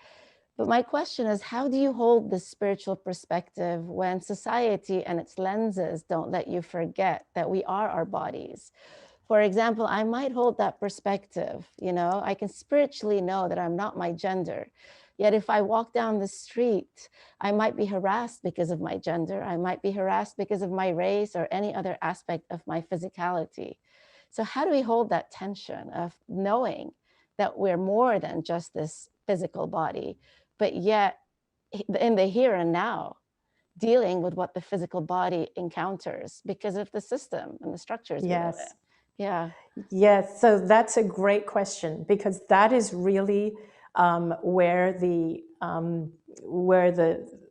But my question is, how do you hold this spiritual perspective when society and its lenses don't let you forget that we are our bodies? For example, I might hold that perspective, you know, I can spiritually know that I'm not my gender. Yet if I walk down the street, I might be harassed because of my gender. I might be harassed because of my race or any other aspect of my physicality. So how do we hold that tension of knowing that we're more than just this physical body, but yet in the here and now, dealing with what the physical body encounters because of the system and the structures we live in? Yeah.
Yes, so that's a great question, because that is really where the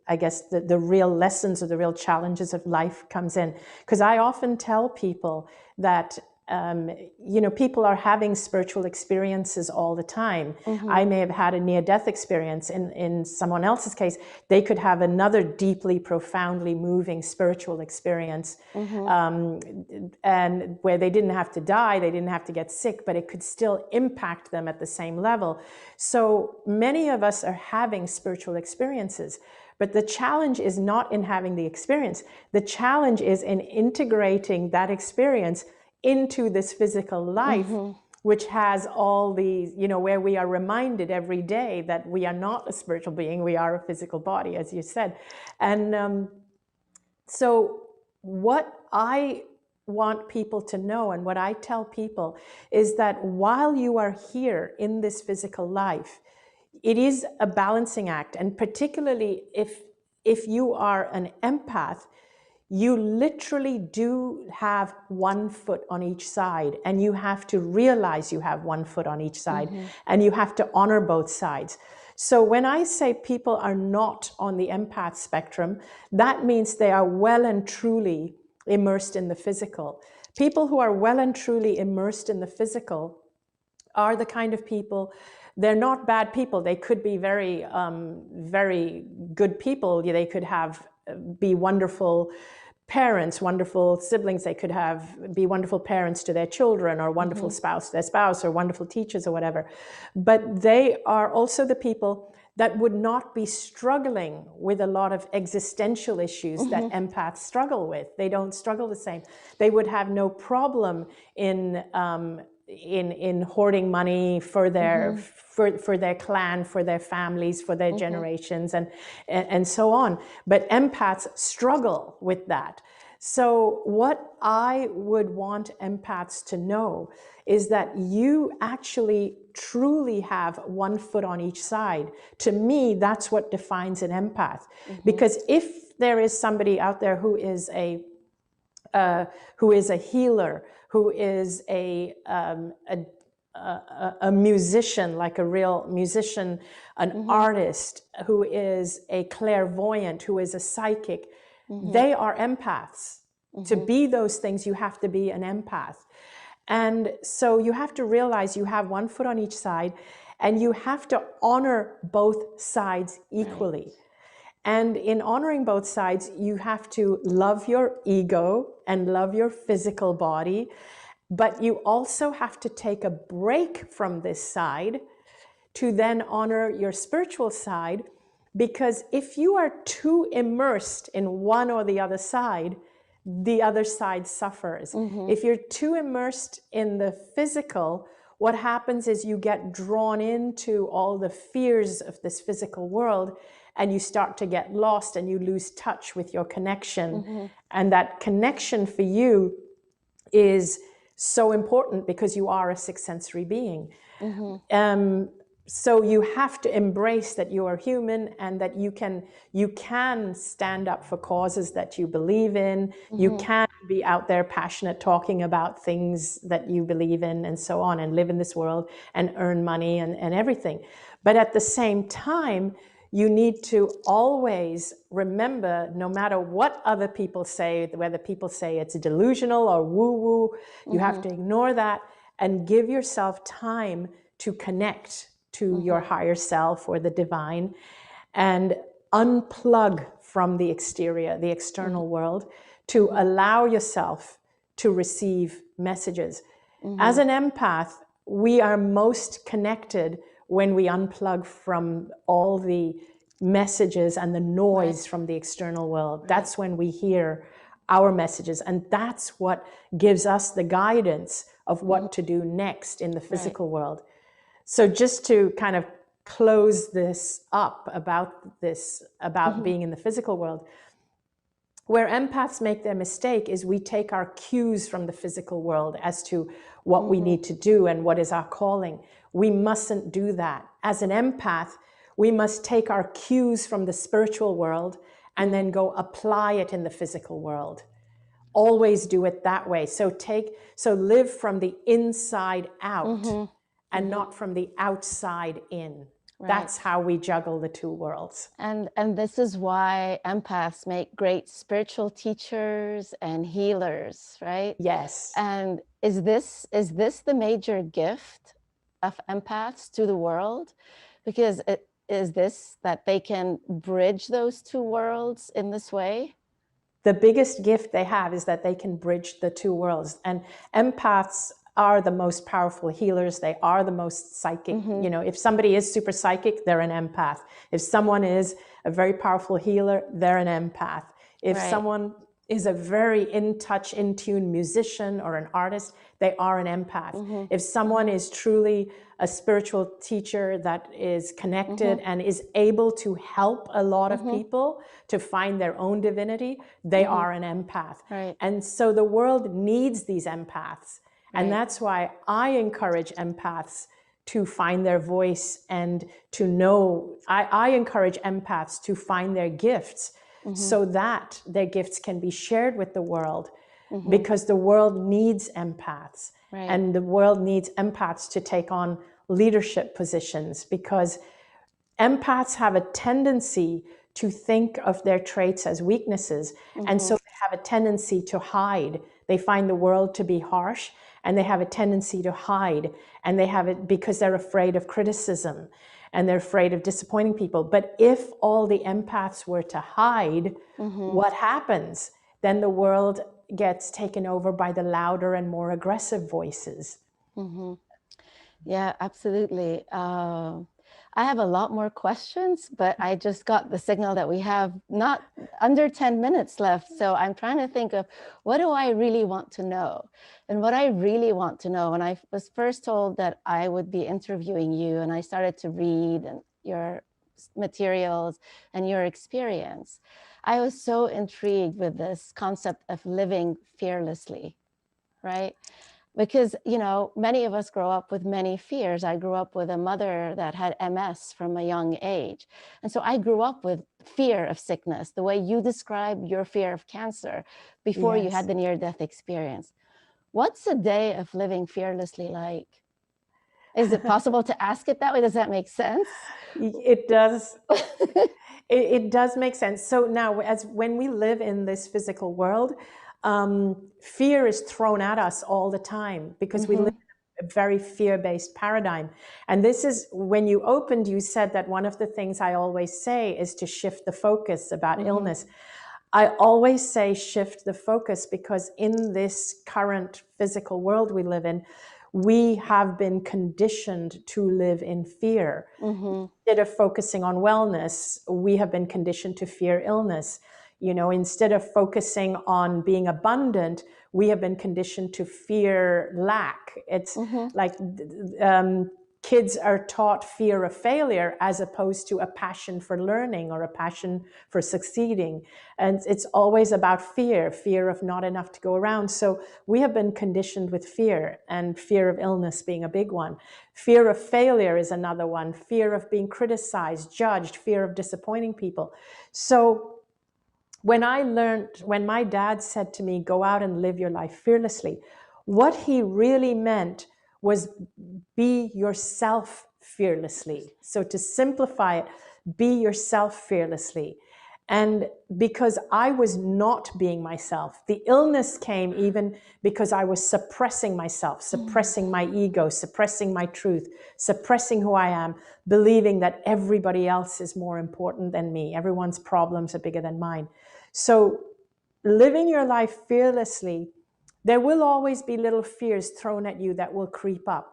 I guess the real lessons or the real challenges of life comes in. Because I often tell people that you know, people are having spiritual experiences all the time. I may have had a near-death experience. In someone else's case, they could have another deeply, profoundly moving spiritual experience, and where they didn't have to die, they didn't have to get sick, but it could still impact them at the same level. So many of us are having spiritual experiences. But the challenge is not in having the experience. The challenge is in integrating that experience into this physical life, which has all these, you know, where we are reminded every day that we are not a spiritual being, we are a physical body, as you said. And so what I want people to know, and what I tell people, is that while you are here in this physical life, it is a balancing act. And particularly if you are an empath, you literally do have one foot on each side, and you have to realize you have one foot on each side, and you have to honor both sides. So when I say people are not on the empath spectrum, that means they are well and truly immersed in the physical. People who are well and truly immersed in the physical are the kind of people, they're not bad people. They could be very, very good people. They could be wonderful parents, wonderful siblings. They could be wonderful parents to their children, or wonderful spouse to their spouse, or wonderful teachers, or whatever. But they are also the people that would not be struggling with a lot of existential issues that empaths struggle with. They don't struggle the same. They would have no problem in hoarding money for their for their clan, for their families, for their generations, and so on. But empaths struggle with that. So what I would want empaths to know is that you actually truly have one foot on each side. To me, that's what defines an empath. Because if there is somebody out there who is a healer, who is a musician, like a real musician, an artist, who is a clairvoyant, who is a psychic, they are empaths. To be those things, you have to be an empath. And so you have to realize you have one foot on each side, and you have to honor both sides equally. And in honoring both sides, you have to love your ego and love your physical body, but you also have to take a break from this side to then honor your spiritual side. Because if you are too immersed in one or the other side suffers. If you're too immersed in the physical, what happens is you get drawn into all the fears of this physical world, and you start to get lost, and you lose touch with your connection. And that connection for you is so important, because you are a sixth sensory being. so you have to embrace that you are human and that you can stand up for causes that you believe in. You can be out there passionate talking about things that you believe in and so on, and live in this world and earn money and everything. But at the same time, you need to always remember, no matter what other people say, whether people say it's delusional or woo-woo, you have to ignore that and give yourself time to connect to your higher self or the divine, and unplug from the exterior, the external world, to allow yourself to receive messages. As an empath, we are most connected when we unplug from all the messages and the noise from the external world. That's when we hear our messages, and that's what gives us the guidance of what to do next in the physical world. So just to kind of close this up about being in the physical world, where empaths make their mistake is we take our cues from the physical world as to what we need to do and what is our calling. We mustn't do that. As an empath, we must take our cues from the spiritual world and then go apply it in the physical world. Always do it that way. So live from the inside out and not from the outside in. That's how we juggle the two worlds.
And this is why empaths make great spiritual teachers and healers, right?
Yes.
And is this the major gift of empaths to the world? Because is this that they can bridge those two worlds in this way?
The biggest gift they have is that they can bridge the two worlds. And empaths are the most powerful healers. They are the most psychic. You know, if somebody is super psychic, they're an empath. If someone is a very powerful healer, they're an empath. If someone is a very in touch, in tune musician or an artist, they are an empath. If someone is truly a spiritual teacher that is connected and is able to help a lot of people to find their own divinity, they are an empath. And so the world needs these empaths. And that's why I encourage empaths to find their voice and to know, I encourage empaths to find their gifts so that their gifts can be shared with the world, because the world needs empaths. And the world needs empaths to take on leadership positions, because empaths have a tendency to think of their traits as weaknesses. And so they have a tendency to hide. They find the world to be harsh, and they have a tendency to hide. And they have it because they're afraid of criticism and they're afraid of disappointing people. But if all the empaths were to hide, what happens? Then the world gets taken over by the louder and more aggressive voices.
Yeah, absolutely. I have a lot more questions, but I just got the signal that we have not under 10 minutes left. So I'm trying to think of, what do I really want to know? And what I really want to know, when I was first told that I would be interviewing you, and I started to read your materials and your experience, I was so intrigued with this concept of living fearlessly, right? Because, you know, many of us grow up with many fears. I grew up with a mother that had MS from a young age. And so I grew up with fear of sickness, the way you describe your fear of cancer before you had the near-death experience. What's a day of living fearlessly like? Is it possible to ask it that way? Does that make sense?
It does. It does make sense. So now, when we live in this physical world, fear is thrown at us all the time, because we live in a very fear-based paradigm. And this is, when you opened, you said that one of the things I always say is to shift the focus about illness. I always say shift the focus, because in this current physical world we live in, we have been conditioned to live in fear. Instead of focusing on wellness, we have been conditioned to fear illness. You know, instead of focusing on being abundant, we have been conditioned to fear lack. It's like kids are taught fear of failure as opposed to a passion for learning or a passion for succeeding. And it's always about fear of not enough to go around. So we have been conditioned with fear, and fear of illness being a big one. Fear of failure is another one. Fear of being criticized, judged, fear of disappointing people. So when my dad said to me, go out and live your life fearlessly, what he really meant was be yourself fearlessly. So to simplify it, be yourself fearlessly. And because I was not being myself, the illness came even because I was suppressing myself, suppressing my ego, suppressing my truth, suppressing who I am, believing that everybody else is more important than me. Everyone's problems are bigger than mine. So living your life fearlessly, there will always be little fears thrown at you that will creep up.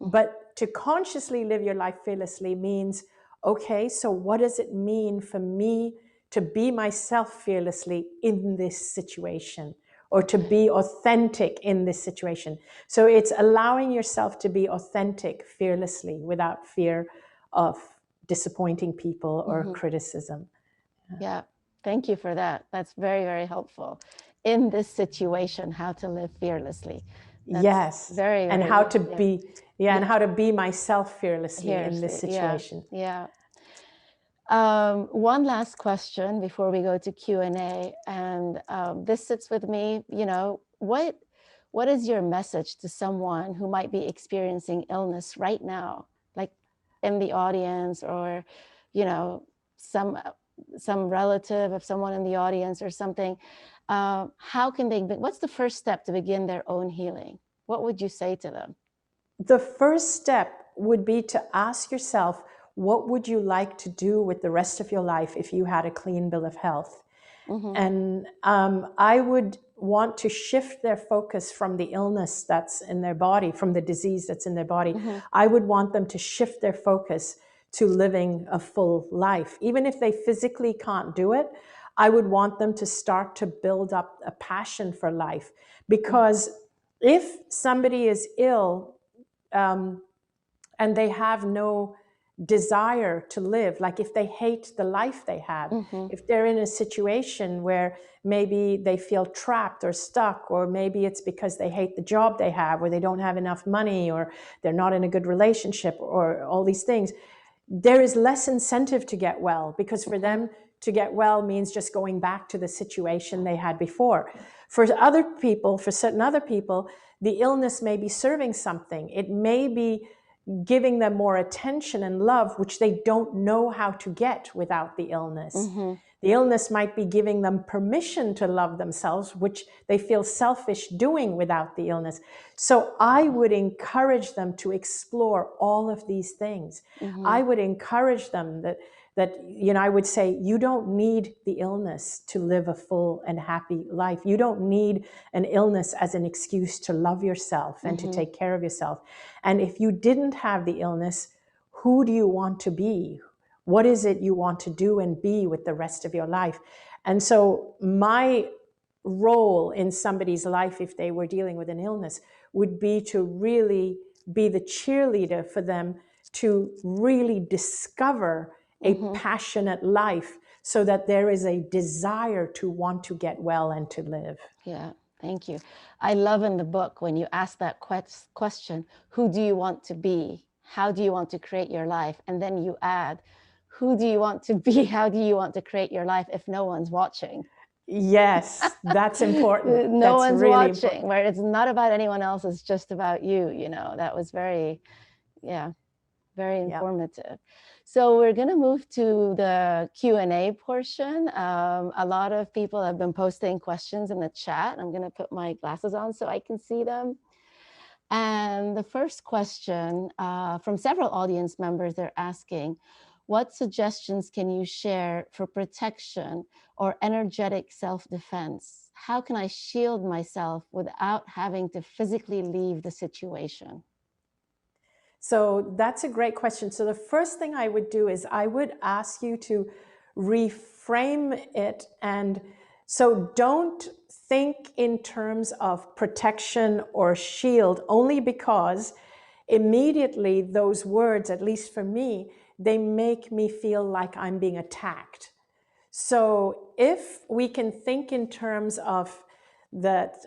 But to consciously live your life fearlessly means, okay, so what does it mean for me to be myself fearlessly in this situation, or to be authentic in this situation? So it's allowing yourself to be authentic fearlessly without fear of disappointing people or criticism.
Yeah, thank you for that. That's very, very helpful. In this situation, how to live fearlessly. That's
yes,
very,
and
very
how to
good.
be, and how to be myself fearlessly in this situation.
Yeah. One last question before we go to Q&A, and this sits with me. You know, what is your message to someone who might be experiencing illness right now, like in the audience, or you know, some relative of someone in the audience or something? How can they? What's the first step to begin their own healing? What would you say to them?
The first step would be to ask yourself, what would you like to do with the rest of your life if you had a clean bill of health? And I would want to shift their focus from the illness that's in their body, from the disease that's in their body. I would want them to shift their focus to living a full life. Even if they physically can't do it, I would want them to start to build up a passion for life. Because if somebody is ill, and they have no desire to live, like if they hate the life they have, if they're in a situation where maybe they feel trapped or stuck, or maybe it's because they hate the job they have, or they don't have enough money, or they're not in a good relationship, or all these things, there is less incentive to get well, because for them to get well means just going back to the situation they had before. For other people, for certain other people, the illness may be serving something. It may be giving them more attention and love, which they don't know how to get without the illness. The illness might be giving them permission to love themselves, which they feel selfish doing without the illness. So I would encourage them to explore all of these things. I would encourage them that I would say, you don't need the illness to live a full and happy life. You don't need an illness as an excuse to love yourself and to take care of yourself. And if you didn't have the illness, who do you want to be? What is it you want to do and be with the rest of your life? And so my role in somebody's life, if they were dealing with an illness, would be to really be the cheerleader for them to really discover a passionate life, so that there is a desire to want to get well and to live.
Yeah, thank you. I love in the book when you ask that question, who do you want to be? How do you want to create your life? And then you add, who do you want to be? How do you want to create your life if no one's watching?
Yes, that's important.
No
That's
one's
really
watching,
important.
where it's not about anyone else, it's just about you, you know. That was very, yeah, very informative. So we're going to move to the Q&A portion. A lot of people have been posting questions in the chat. I'm going to put my glasses on so I can see them. And the first question from several audience members, they're asking, what suggestions can you share for protection or energetic self-defense? How can I shield myself without having to physically leave the situation?
So that's a great question. So the first thing I would do is I would ask you to reframe it. And so don't think in terms of protection or shield, only because immediately those words, at least for me, they make me feel like I'm being attacked. So if we can think in terms of that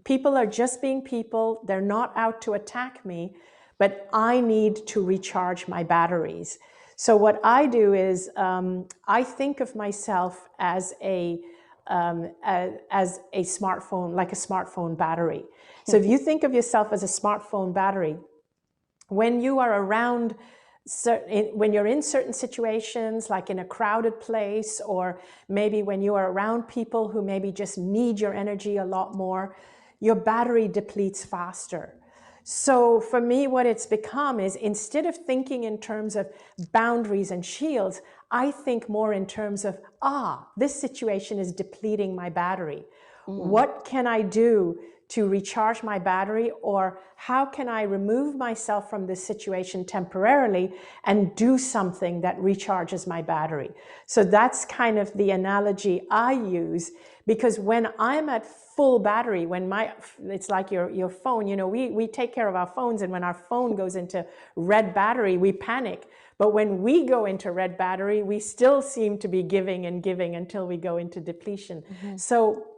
people are just being people, they're not out to attack me, but I need to recharge my batteries. So what I do is I think of myself as a smartphone, like a smartphone battery. So if you think of yourself as a smartphone battery, when you are around when you're in certain situations, like in a crowded place, or maybe when you are around people who maybe just need your energy a lot more, your battery depletes faster. So for me, what it's become is, instead of thinking in terms of boundaries and shields, I think more in terms of, this situation is depleting my battery. What can I do to recharge my battery, or how can I remove myself from this situation temporarily and do something that recharges my battery? So that's kind of the analogy I use, because when I'm at full battery, it's like your phone, we take care of our phones, and when our phone goes into red battery, we panic. But when we go into red battery, we still seem to be giving and giving until we go into depletion. So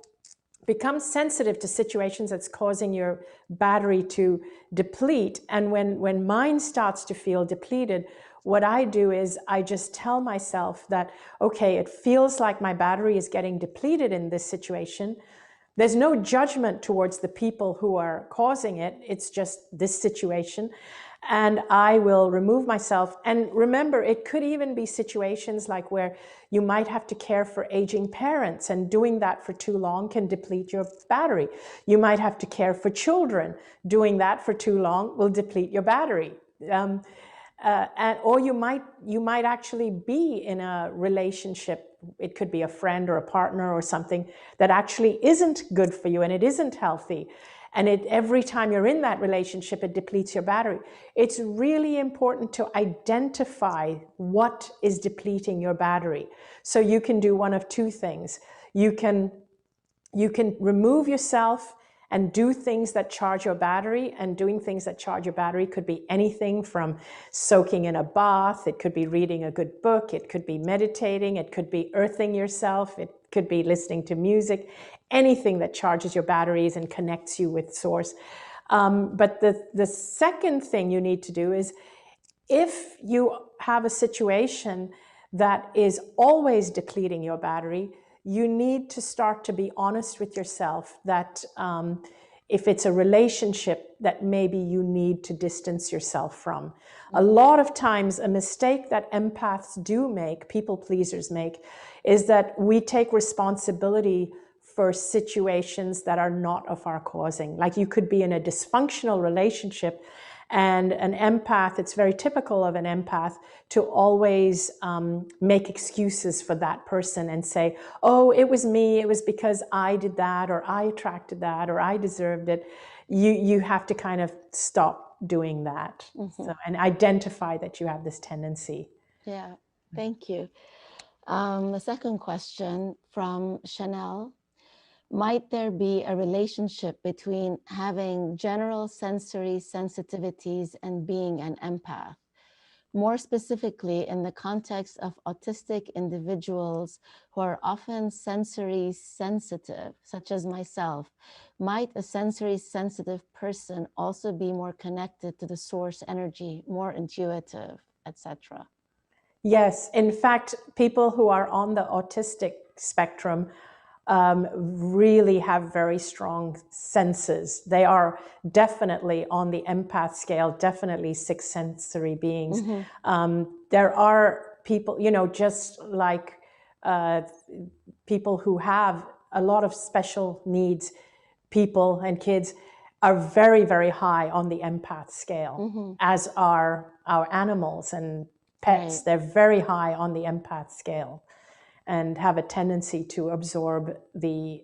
become sensitive to situations that's causing your battery to deplete. And when mine starts to feel depleted, what I do is I just tell myself that, okay, it feels like my battery is getting depleted in this situation. There's no judgment towards the people who are causing it. It's just this situation. And I will remove myself. And remember, it could even be situations like where you might have to care for aging parents, and doing that for too long can deplete your battery. You might have to care for children. Doing that for too long will deplete your battery. Or you might actually be in a relationship. It could be a friend or a partner or something that actually isn't good for you, and it isn't healthy. And every time you're in that relationship, it depletes your battery. It's really important to identify what is depleting your battery. So you can do one of two things. You can remove yourself and do things that charge your battery. And doing things that charge your battery could be anything from soaking in a bath. It could be reading a good book. It could be meditating. It could be earthing yourself. It could be listening to music. Anything that charges your batteries and connects you with source. But the second thing you need to do is, if you have a situation that is always depleting your battery, you need to start to be honest with yourself that if it's a relationship that maybe you need to distance yourself from. A lot of times, a mistake that empaths do make, people pleasers make, is that we take responsibility for situations that are not of our causing. Like, you could be in a dysfunctional relationship, and an empath, it's very typical of an empath to always make excuses for that person and say, oh, it was me, it was because I did that, or I attracted that, or I deserved it. You have to kind of stop doing that. And identify that you have this tendency.
Yeah, thank you. The second question from Chanel. Might there be a relationship between having general sensory sensitivities and being an empath? More specifically, in the context of autistic individuals who are often sensory sensitive, such as myself, might a sensory sensitive person also be more connected to the source energy, more intuitive, etc.?
Yes, in fact, people who are on the autistic spectrum really have very strong senses. They are definitely on the empath scale, definitely six sensory beings. There are people, just like people who have a lot of special needs, people and kids are very, very high on the empath scale, as are our animals and pets.
Right.
They're very high on the empath scale, and have a tendency to absorb the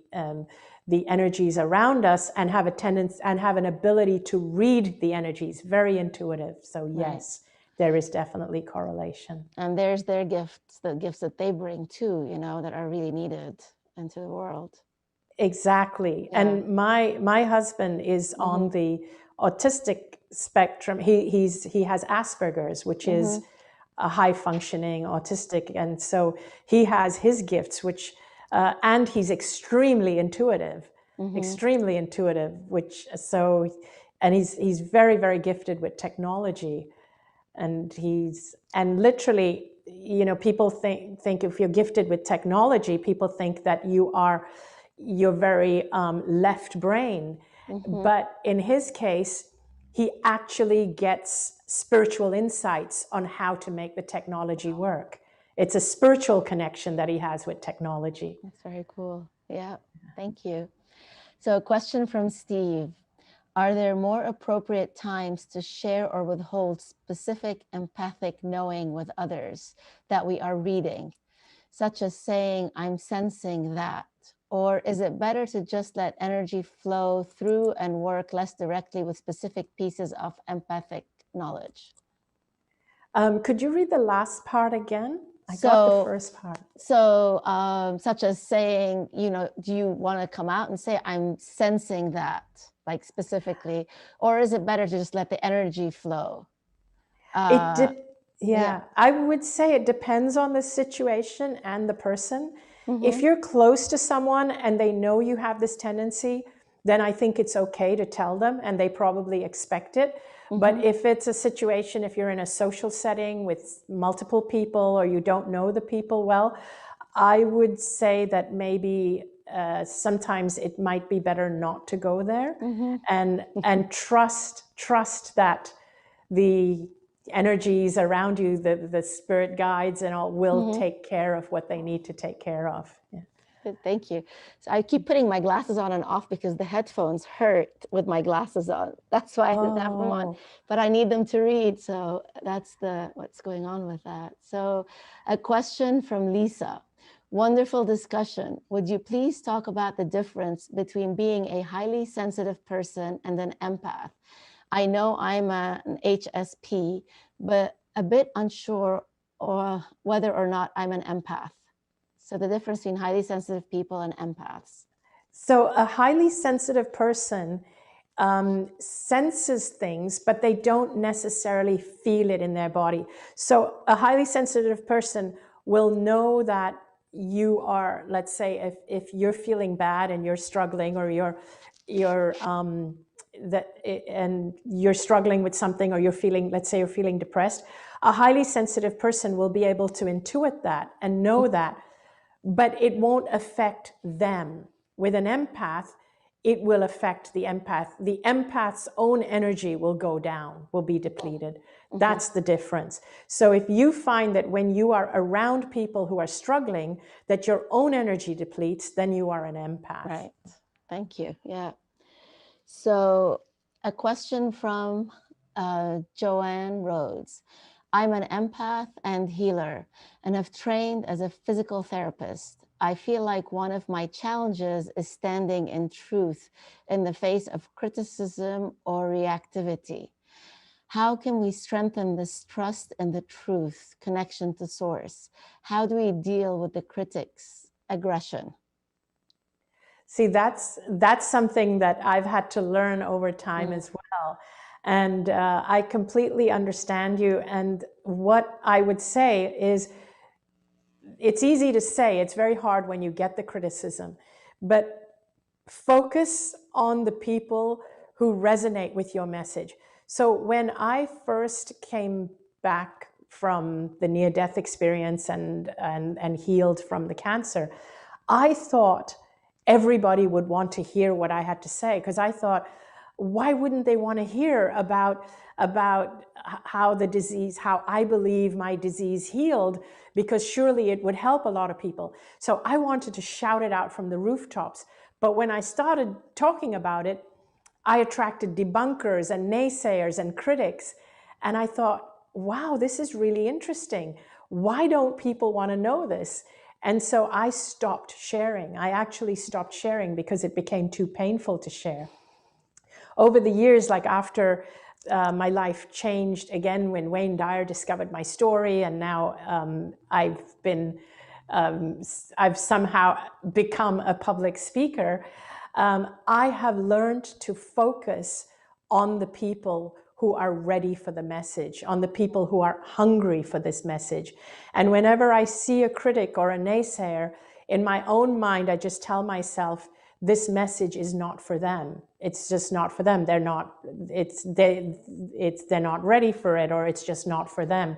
energies around us, and have an ability to read the energies, very intuitive. So yes, there is definitely correlation.
And there's their gifts, the gifts that they bring too, that are really needed into the world.
Exactly. Yeah. And my husband is on the autistic spectrum. He has Asperger's, which is a high functioning autistic, and so he has his gifts, which and he's extremely intuitive, which so, and he's very, very gifted with technology, and literally, you know, people think if you're gifted with technology, people think that you're very left brain, but in his case, he actually gets spiritual insights on how to make the technology work. It's a spiritual connection that he has with technology.
That's very cool. Yeah, thank you. So a question from Steve. Are there more appropriate times to share or withhold specific empathic knowing with others that we are reading, such as saying, I'm sensing that? Or is it better to just let energy flow through and work less directly with specific pieces of empathic knowledge?
Could you read the last part again? I got the first part.
So such as saying, you know, do you want to come out and say, I'm sensing that, like specifically, or is it better to just let the energy flow?
Yeah, I would say it depends on the situation and the person. If you're close to someone and they know you have this tendency, then I think it's okay to tell them, and they probably expect it. But if it's a situation, if you're in a social setting with multiple people or you don't know the people well, I would say that maybe sometimes it might be better not to go there, and trust that the energies around you, the spirit guides and all, will take care of what they need to take care of. Yeah.
Thank you. So I keep putting my glasses on and off because the headphones hurt with my glasses on. That's why I didn't have them on, but I need them to read. So that's what's going on with that. So a question from Lisa. Wonderful discussion. Would you please talk about the difference between being a highly sensitive person and an empath? I know I'm an HSP, but a bit unsure whether or not I'm an empath. So the difference between highly sensitive people and empaths.
So a highly sensitive person senses things, but they don't necessarily feel it in their body. So a highly sensitive person will know that you are, let's say, if you're feeling bad and you're struggling, or and you're struggling with something, or you're feeling, let's say you're feeling depressed, a highly sensitive person will be able to intuit that and know that, but it won't affect them. With an empath, it will affect the empath. The empath's own energy will go down, will be depleted. That's the difference. So if you find that when you are around people who are struggling, that your own energy depletes, then you are an empath.
Right. Thank you. Yeah. So a question from Joanne Rhodes. I'm an empath and healer and have trained as a physical therapist. I feel like one of my challenges is standing in truth in the face of criticism or reactivity. How can we strengthen this trust in the truth, connection to source? How do we deal with the critics' aggression?
See, that's something that I've had to learn over time as well. And I completely understand you. And what I would say is, it's easy to say, it's very hard when you get the criticism, but focus on the people who resonate with your message. So when I first came back from the near-death experience and healed from the cancer, I thought everybody would want to hear what I had to say, because I thought, why wouldn't they want to hear about how the disease, how I believe my disease healed, because surely it would help a lot of people. So I wanted to shout it out from the rooftops. But when I started talking about it, I attracted debunkers and naysayers and critics. And I thought, wow, this is really interesting. Why don't people want to know this? And so I stopped sharing. I actually stopped sharing because it became too painful to share. Over the years, like after my life changed again when Wayne Dyer discovered my story, and now I've somehow become a public speaker, I have learned to focus on the people who are ready for the message, on the people who are hungry for this message. And whenever I see a critic or a naysayer, in my own mind, I just tell myself, this message is not for them. It's just not for them. They're not ready for it, or it's just not for them.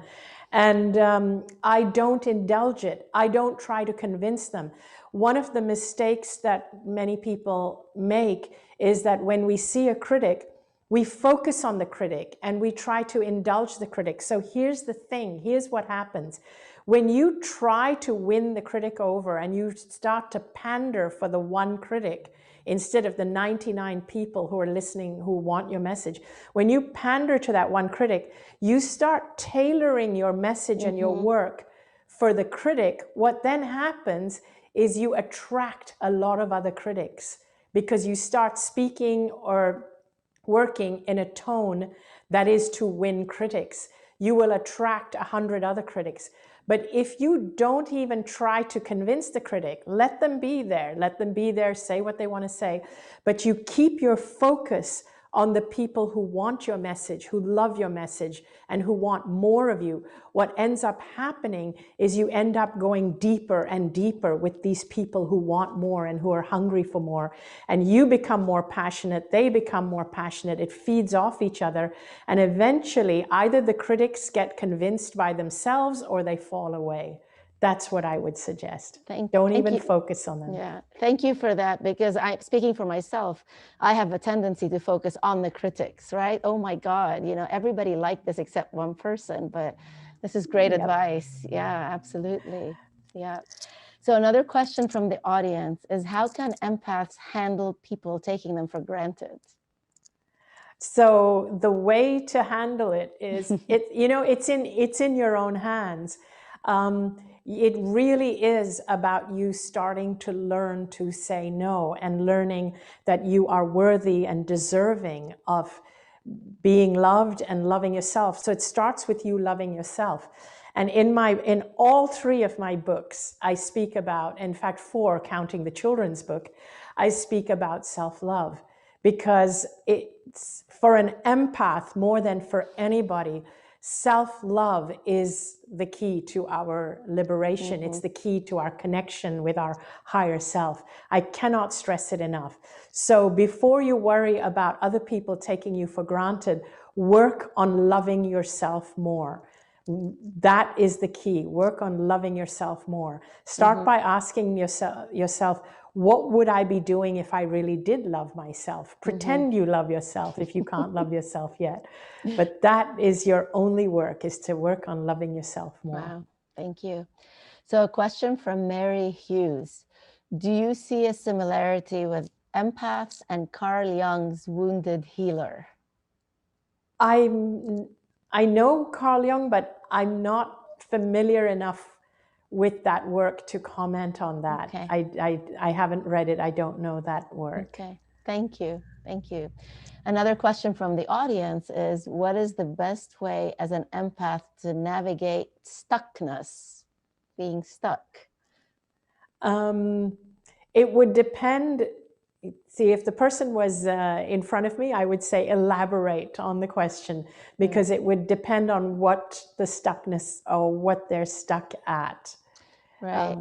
And I don't indulge it. I don't try to convince them. One of the mistakes that many people make is that when we see a critic, we focus on the critic and we try to indulge the critic. So here's the thing, here's what happens. When you try to win the critic over and you start to pander for the one critic instead of the 99 people who are listening, who want your message, when you pander to that one critic, you start tailoring your message and your work for the critic. What then happens is you attract a lot of other critics because you start speaking or working in a tone that is to win critics. You will attract 100 other critics. But if you don't even try to convince the critic, let them be there, say what they want to say, but you keep your focus on the people who want your message, who love your message, and who want more of you, what ends up happening is you end up going deeper and deeper with these people who want more and who are hungry for more. And you become more passionate, they become more passionate, it feeds off each other. And eventually, either the critics get convinced by themselves or they fall away. That's what I would suggest. Don't even focus on them.
Yeah, thank you for that, because speaking for myself, I have a tendency to focus on the critics, right? Oh my God, everybody liked this except one person, but this is great advice. Yeah, absolutely. Yeah. So another question from the audience is, how can empaths handle people taking them for granted?
So the way to handle it is, it's in your own hands. It really is about you starting to learn to say no and learning that you are worthy and deserving of being loved and loving yourself. So it starts with you loving yourself. And in all 3 of my books, I speak about, in fact, 4, counting the children's book, I speak about self-love, because it's for an empath more than for anybody. Self-love is the key to our liberation. It's the key to our connection with our higher self. I cannot stress it enough. So before you worry about other people taking you for granted, work on loving yourself more. That is the key. Work on loving yourself more. Start by asking yourself, what would I be doing if I really did love myself? Pretend you love yourself if you can't love yourself yet. But that is your only work, is to work on loving yourself more.
Wow, thank you. So a question from Mary Hughes. Do you see a similarity with empaths and Carl Jung's wounded healer?
I know Carl Jung, but I'm not familiar enough with that work to comment on that. Okay. I haven't read it. I don't know that work.
Okay, thank you. Thank you. Another question from the audience is, what is the best way as an empath to navigate stuckness, being stuck?
It would depend. See, if the person was in front of me, I would say elaborate on the question, because it would depend on what the stuckness or what they're stuck at.
Right.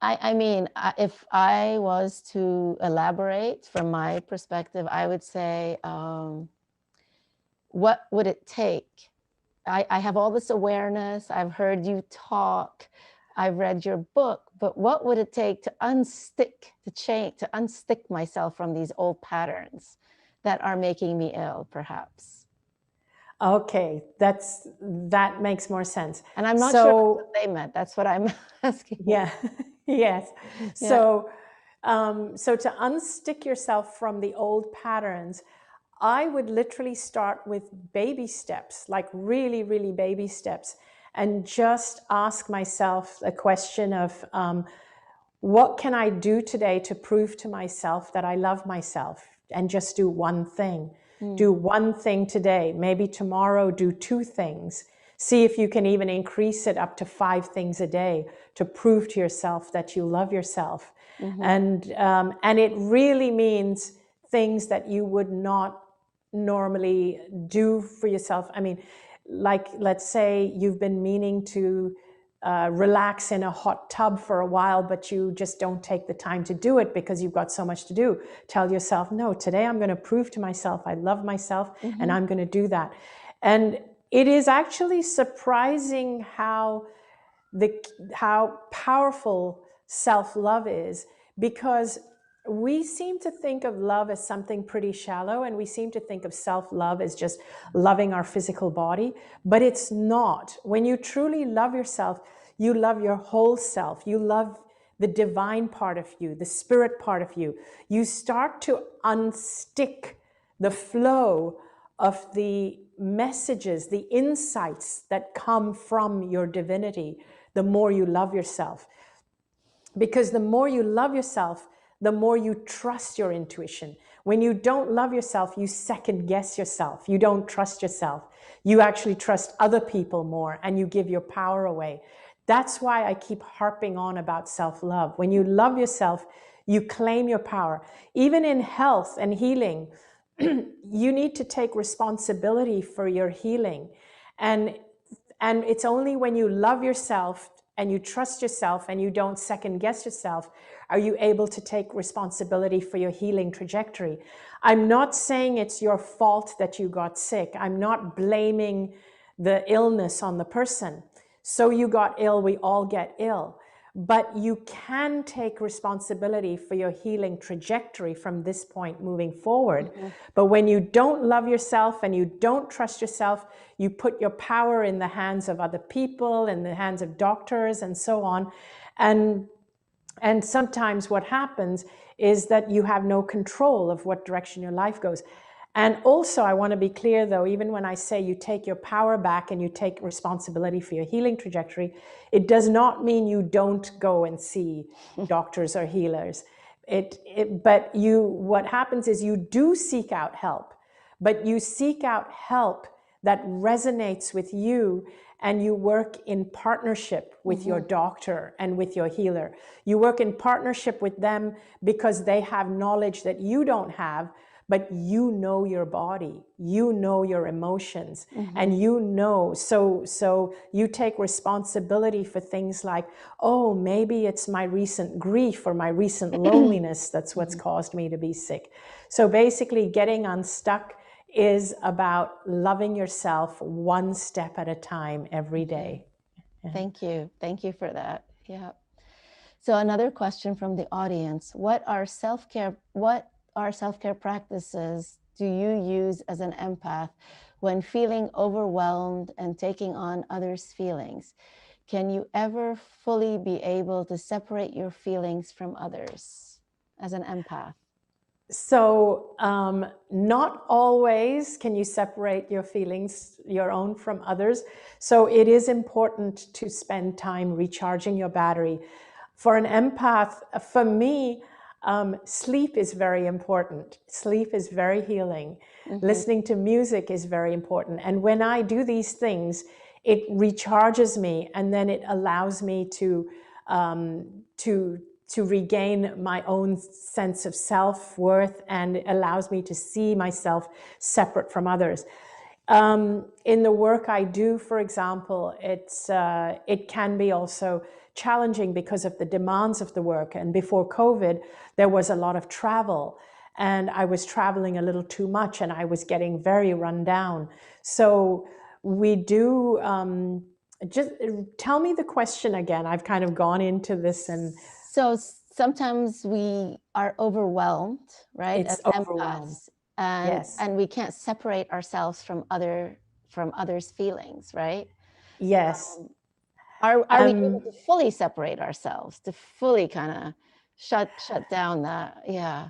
I mean, if I was to elaborate from my perspective, I would say, what would it take? I have all this awareness. I've heard you talk. I've read your book, but what would it take to unstick myself from these old patterns that are making me ill, perhaps?
Okay, that makes more sense.
And I'm not sure what they meant. That's what I'm asking.
Yeah, yes. So, so to unstick yourself from the old patterns, I would literally start with baby steps, like really, really baby steps, and just ask myself a question of, what can I do today to prove to myself that I love myself? And just do one thing. Do one thing today. Maybe tomorrow do 2 things. See if you can even increase it up to 5 things a day to prove to yourself that you love yourself. And it really means things that you would not normally do for yourself? I mean, like, let's say you've been meaning to relax in a hot tub for a while, but you just don't take the time to do it because you've got so much to do. Tell yourself, no, today I'm going to prove to myself I love myself, and I'm going to do that. And it is actually surprising how powerful self-love is, because we seem to think of love as something pretty shallow, and we seem to think of self-love as just loving our physical body, but it's not. When you truly love yourself, you love your whole self. You love the divine part of you, the spirit part of you. You start to unstick the flow of the messages, the insights that come from your divinity, the more you love yourself. Because the more you love yourself, the more you trust your intuition. When you don't love yourself, you second guess yourself. You don't trust yourself. You actually trust other people more, and you give your power away. That's why I keep harping on about self-love. When you love yourself, you claim your power. Even in health and healing, you need to take responsibility for your healing. And it's only when you love yourself and you trust yourself and you don't second guess yourself are you able to take responsibility for your healing trajectory. I'm not saying it's your fault that you got sick. I'm not blaming the illness on the person. So you got ill, we all get ill. But you can take responsibility for your healing trajectory from this point moving forward. But when you don't love yourself and you don't trust yourself, you put your power in the hands of other people, in the hands of doctors and so on. And sometimes what happens is that you have no control of what direction your life goes. And also, I want to be clear, though, even when I say you take your power back and you take responsibility for your healing trajectory, it does not mean you don't go and see doctors or healers. But what happens is you do seek out help, but you seek out help that resonates with you, and you work in partnership with your doctor and with your healer. You work in partnership with them because they have knowledge that you don't have, but you know your body, you know your emotions, and you know, so you take responsibility for things like, oh, maybe it's my recent grief or my recent loneliness that's what's caused me to be sick. So basically, getting unstuck is about loving yourself one step at a time every day. Yeah.
Thank you. Thank you for that. Yeah. So another question from the audience: what are self-care practices do you use as an empath when feeling overwhelmed and taking on others' feelings? Can you ever fully be able to separate your feelings from others as an empath?
So not always can you separate your feelings, your own, from others. So it is important to spend time recharging your battery. For an empath, for me, sleep is very important. Sleep is very healing. Listening to music is very important. And when I do these things, it recharges me, and then it allows me to regain my own sense of self-worth, and it allows me to see myself separate from others. In the work I do, for example, it can be also challenging because of the demands of the work. And before COVID, there was a lot of travel, and I was traveling a little too much, and I was getting very run down. So we do, just tell me the question again. I've kind of gone into this. And
so sometimes we are overwhelmed, right?
It's
as
overwhelmed.
empaths, and
Yes.
and we can't separate ourselves from others' feelings, right?
Yes.
Are we able to fully separate ourselves, to fully kind of shut down that? Yeah.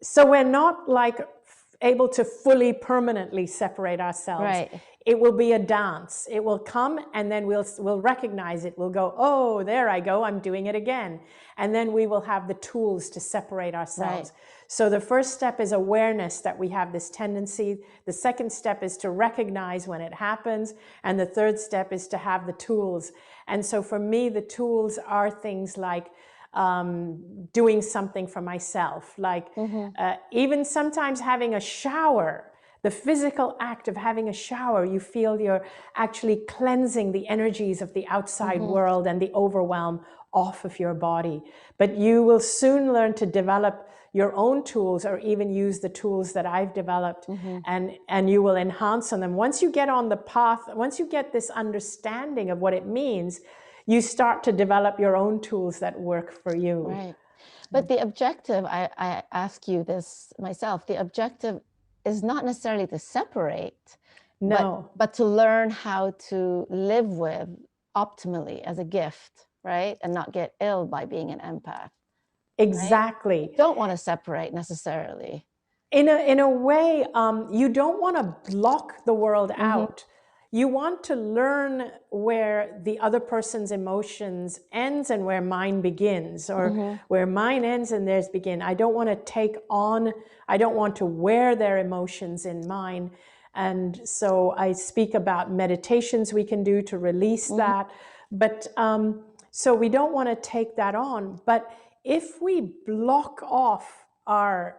So we're not like able to fully permanently separate ourselves.
Right.
It will be a dance. It will come, and then we'll recognize it. We'll go, oh, there I go, I'm doing it again. And then we will have the tools to separate ourselves.
Right.
So the first step is awareness that we have this tendency. The second step is to recognize when it happens. And the third step is to have the tools. And so for me, the tools are things like doing something for myself. Like even sometimes having a shower, the physical act of having a shower, you feel you're actually cleansing the energies of the outside world and the overwhelm off of your body. But you will soon learn to develop your own tools, or even use the tools that I've developed, and you will enhance on them. Once you get on the path, once you get this understanding of what it means, you start to develop your own tools that work for you.
Right. But the objective, I ask you this myself, the objective is not necessarily to separate,
No.
but to learn how to live with optimally as a gift, right? And not get ill by being an empath.
Exactly.
Right? You don't want to separate necessarily.
In a way, you don't want to block the world out. You want to learn where the other person's emotions ends and where mine begins, or where mine ends and theirs begin. I don't want to take on, I don't want to wear their emotions in mine. And so I speak about meditations we can do to release that. But so we don't want to take that on. But if we block off our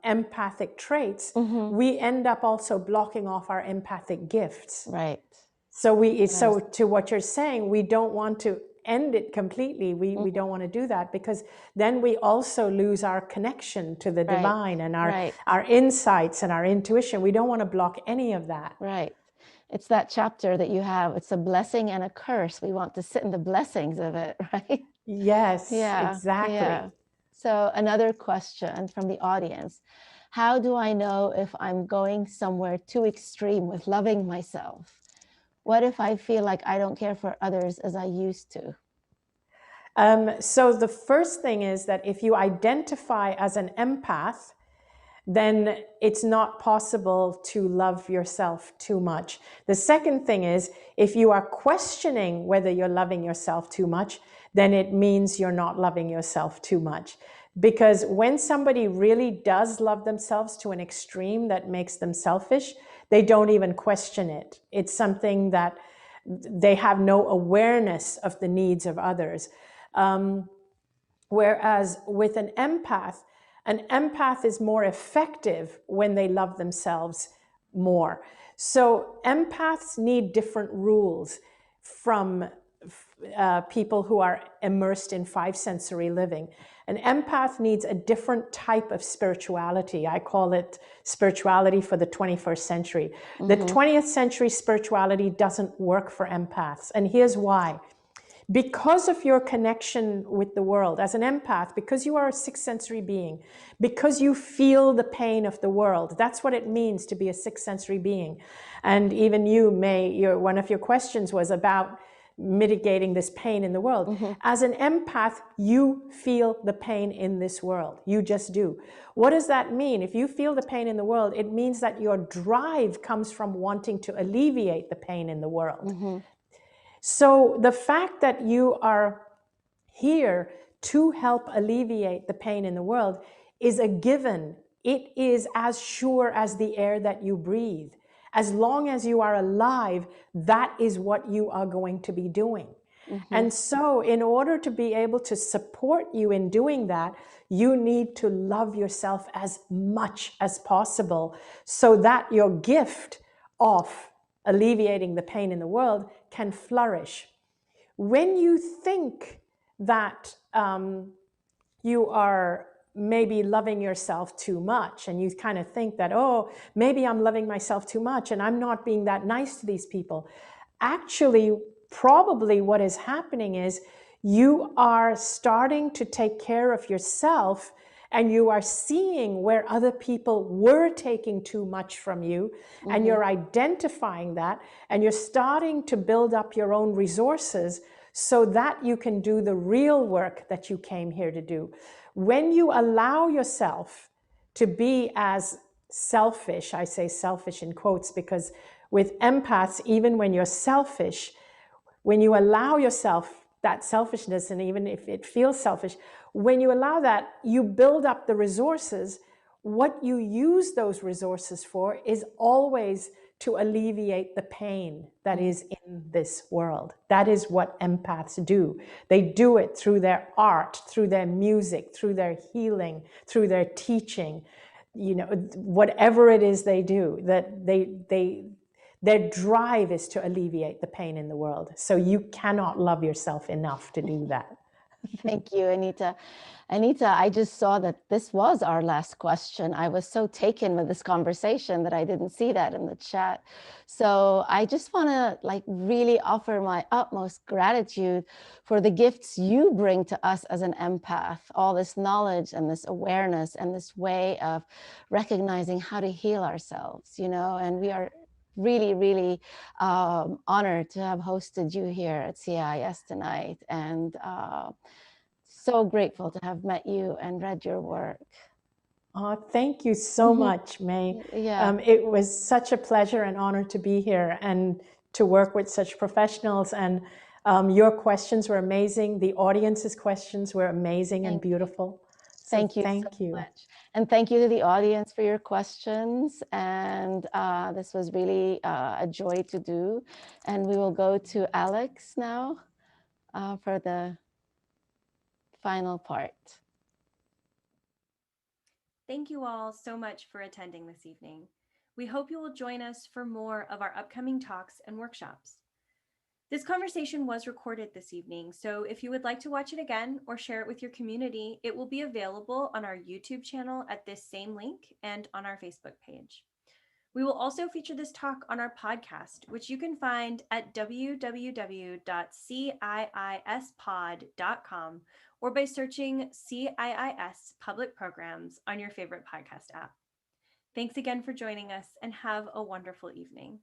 empathic traits, we end up also blocking off our empathic gifts.
Right.
So so to what you're saying, we don't want to end it completely. We don't want to do that, because then we also lose our connection to the divine and our insights and our intuition. We don't want to block any of that.
Right. It's that chapter that you have. It's a blessing and a curse. We want to sit in the blessings of it, right?
Yes,
Yeah,
exactly.
Yeah. So another question from the audience. How do I know if I'm going somewhere too extreme with loving myself? What if I feel like I don't care for others as I used to?
So the first thing is that if you identify as an empath, then it's not possible to love yourself too much. The second thing is, if you are questioning whether you're loving yourself too much, then it means you're not loving yourself too much. Because when somebody really does love themselves to an extreme that makes them selfish, they don't even question it. It's something that they have no awareness of the needs of others. Whereas with an empath is more effective when they love themselves more. So empaths need different rules from people who are immersed in five sensory living. An empath needs a different type of spirituality. I call it spirituality for the 21st century. The 20th century spirituality doesn't work for empaths. And here's why. Because of your connection with the world as an empath, because you are a sixth sensory being, because you feel the pain of the world, that's what it means to be a sixth sensory being. And even you, May, one of your questions was about mitigating this pain in the world. As an empath, you feel the pain in this world. You just do. What does that mean? If you feel the pain in the world, it means that your drive comes from wanting to alleviate the pain in the world. So the fact that you are here to help alleviate the pain in the world is a given. It is as sure as the air that you breathe. As long as you are alive, that is what you are going to be doing. And so in order to be able to support you in doing that, you need to love yourself as much as possible so that your gift of alleviating the pain in the world can flourish. When you think that you are maybe loving yourself too much, and you kind of think that, oh, maybe I'm loving myself too much and I'm not being that nice to these people. Actually, probably what is happening is you are starting to take care of yourself, and you are seeing where other people were taking too much from you, and you're identifying that, and you're starting to build up your own resources so that you can do the real work that you came here to do. When you allow yourself to be as selfish, I say selfish in quotes, because with empaths, even when you're selfish, when you allow yourself that selfishness, and even if it feels selfish, when you allow that, you build up the resources. What you use those resources for is always to alleviate the pain that is in this world. That is what empaths do. They do it through their art, through their music, through their healing, through their teaching, whatever it is they do, that their drive is to alleviate the pain in the world. So you cannot love yourself enough to do that.
Thank you, Anita. Anita, I just saw that this was our last question. I was so taken with this conversation that I didn't see that in the chat. So I just want to really offer my utmost gratitude for the gifts you bring to us as an empath, all this knowledge and this awareness and this way of recognizing how to heal ourselves, and we are really, really honored to have hosted you here at CIIS tonight, and so grateful to have met you and read your work.
Oh, thank you so much, May.
Yeah.
It was such a pleasure and honor to be here and to work with such professionals. And your questions were amazing. The audience's questions were amazing and beautiful. So
thank you so much. And thank you to the audience for your questions. And this was really a joy to do. And we will go to Alex now for the final part.
Thank you all so much for attending this evening. We hope you will join us for more of our upcoming talks and workshops. This conversation was recorded this evening, so if you would like to watch it again or share it with your community, it will be available on our YouTube channel at this same link and on our Facebook page. We will also feature this talk on our podcast, which you can find at www.ciispod.com or by searching CIIS Public Programs on your favorite podcast app. Thanks again for joining us and have a wonderful evening.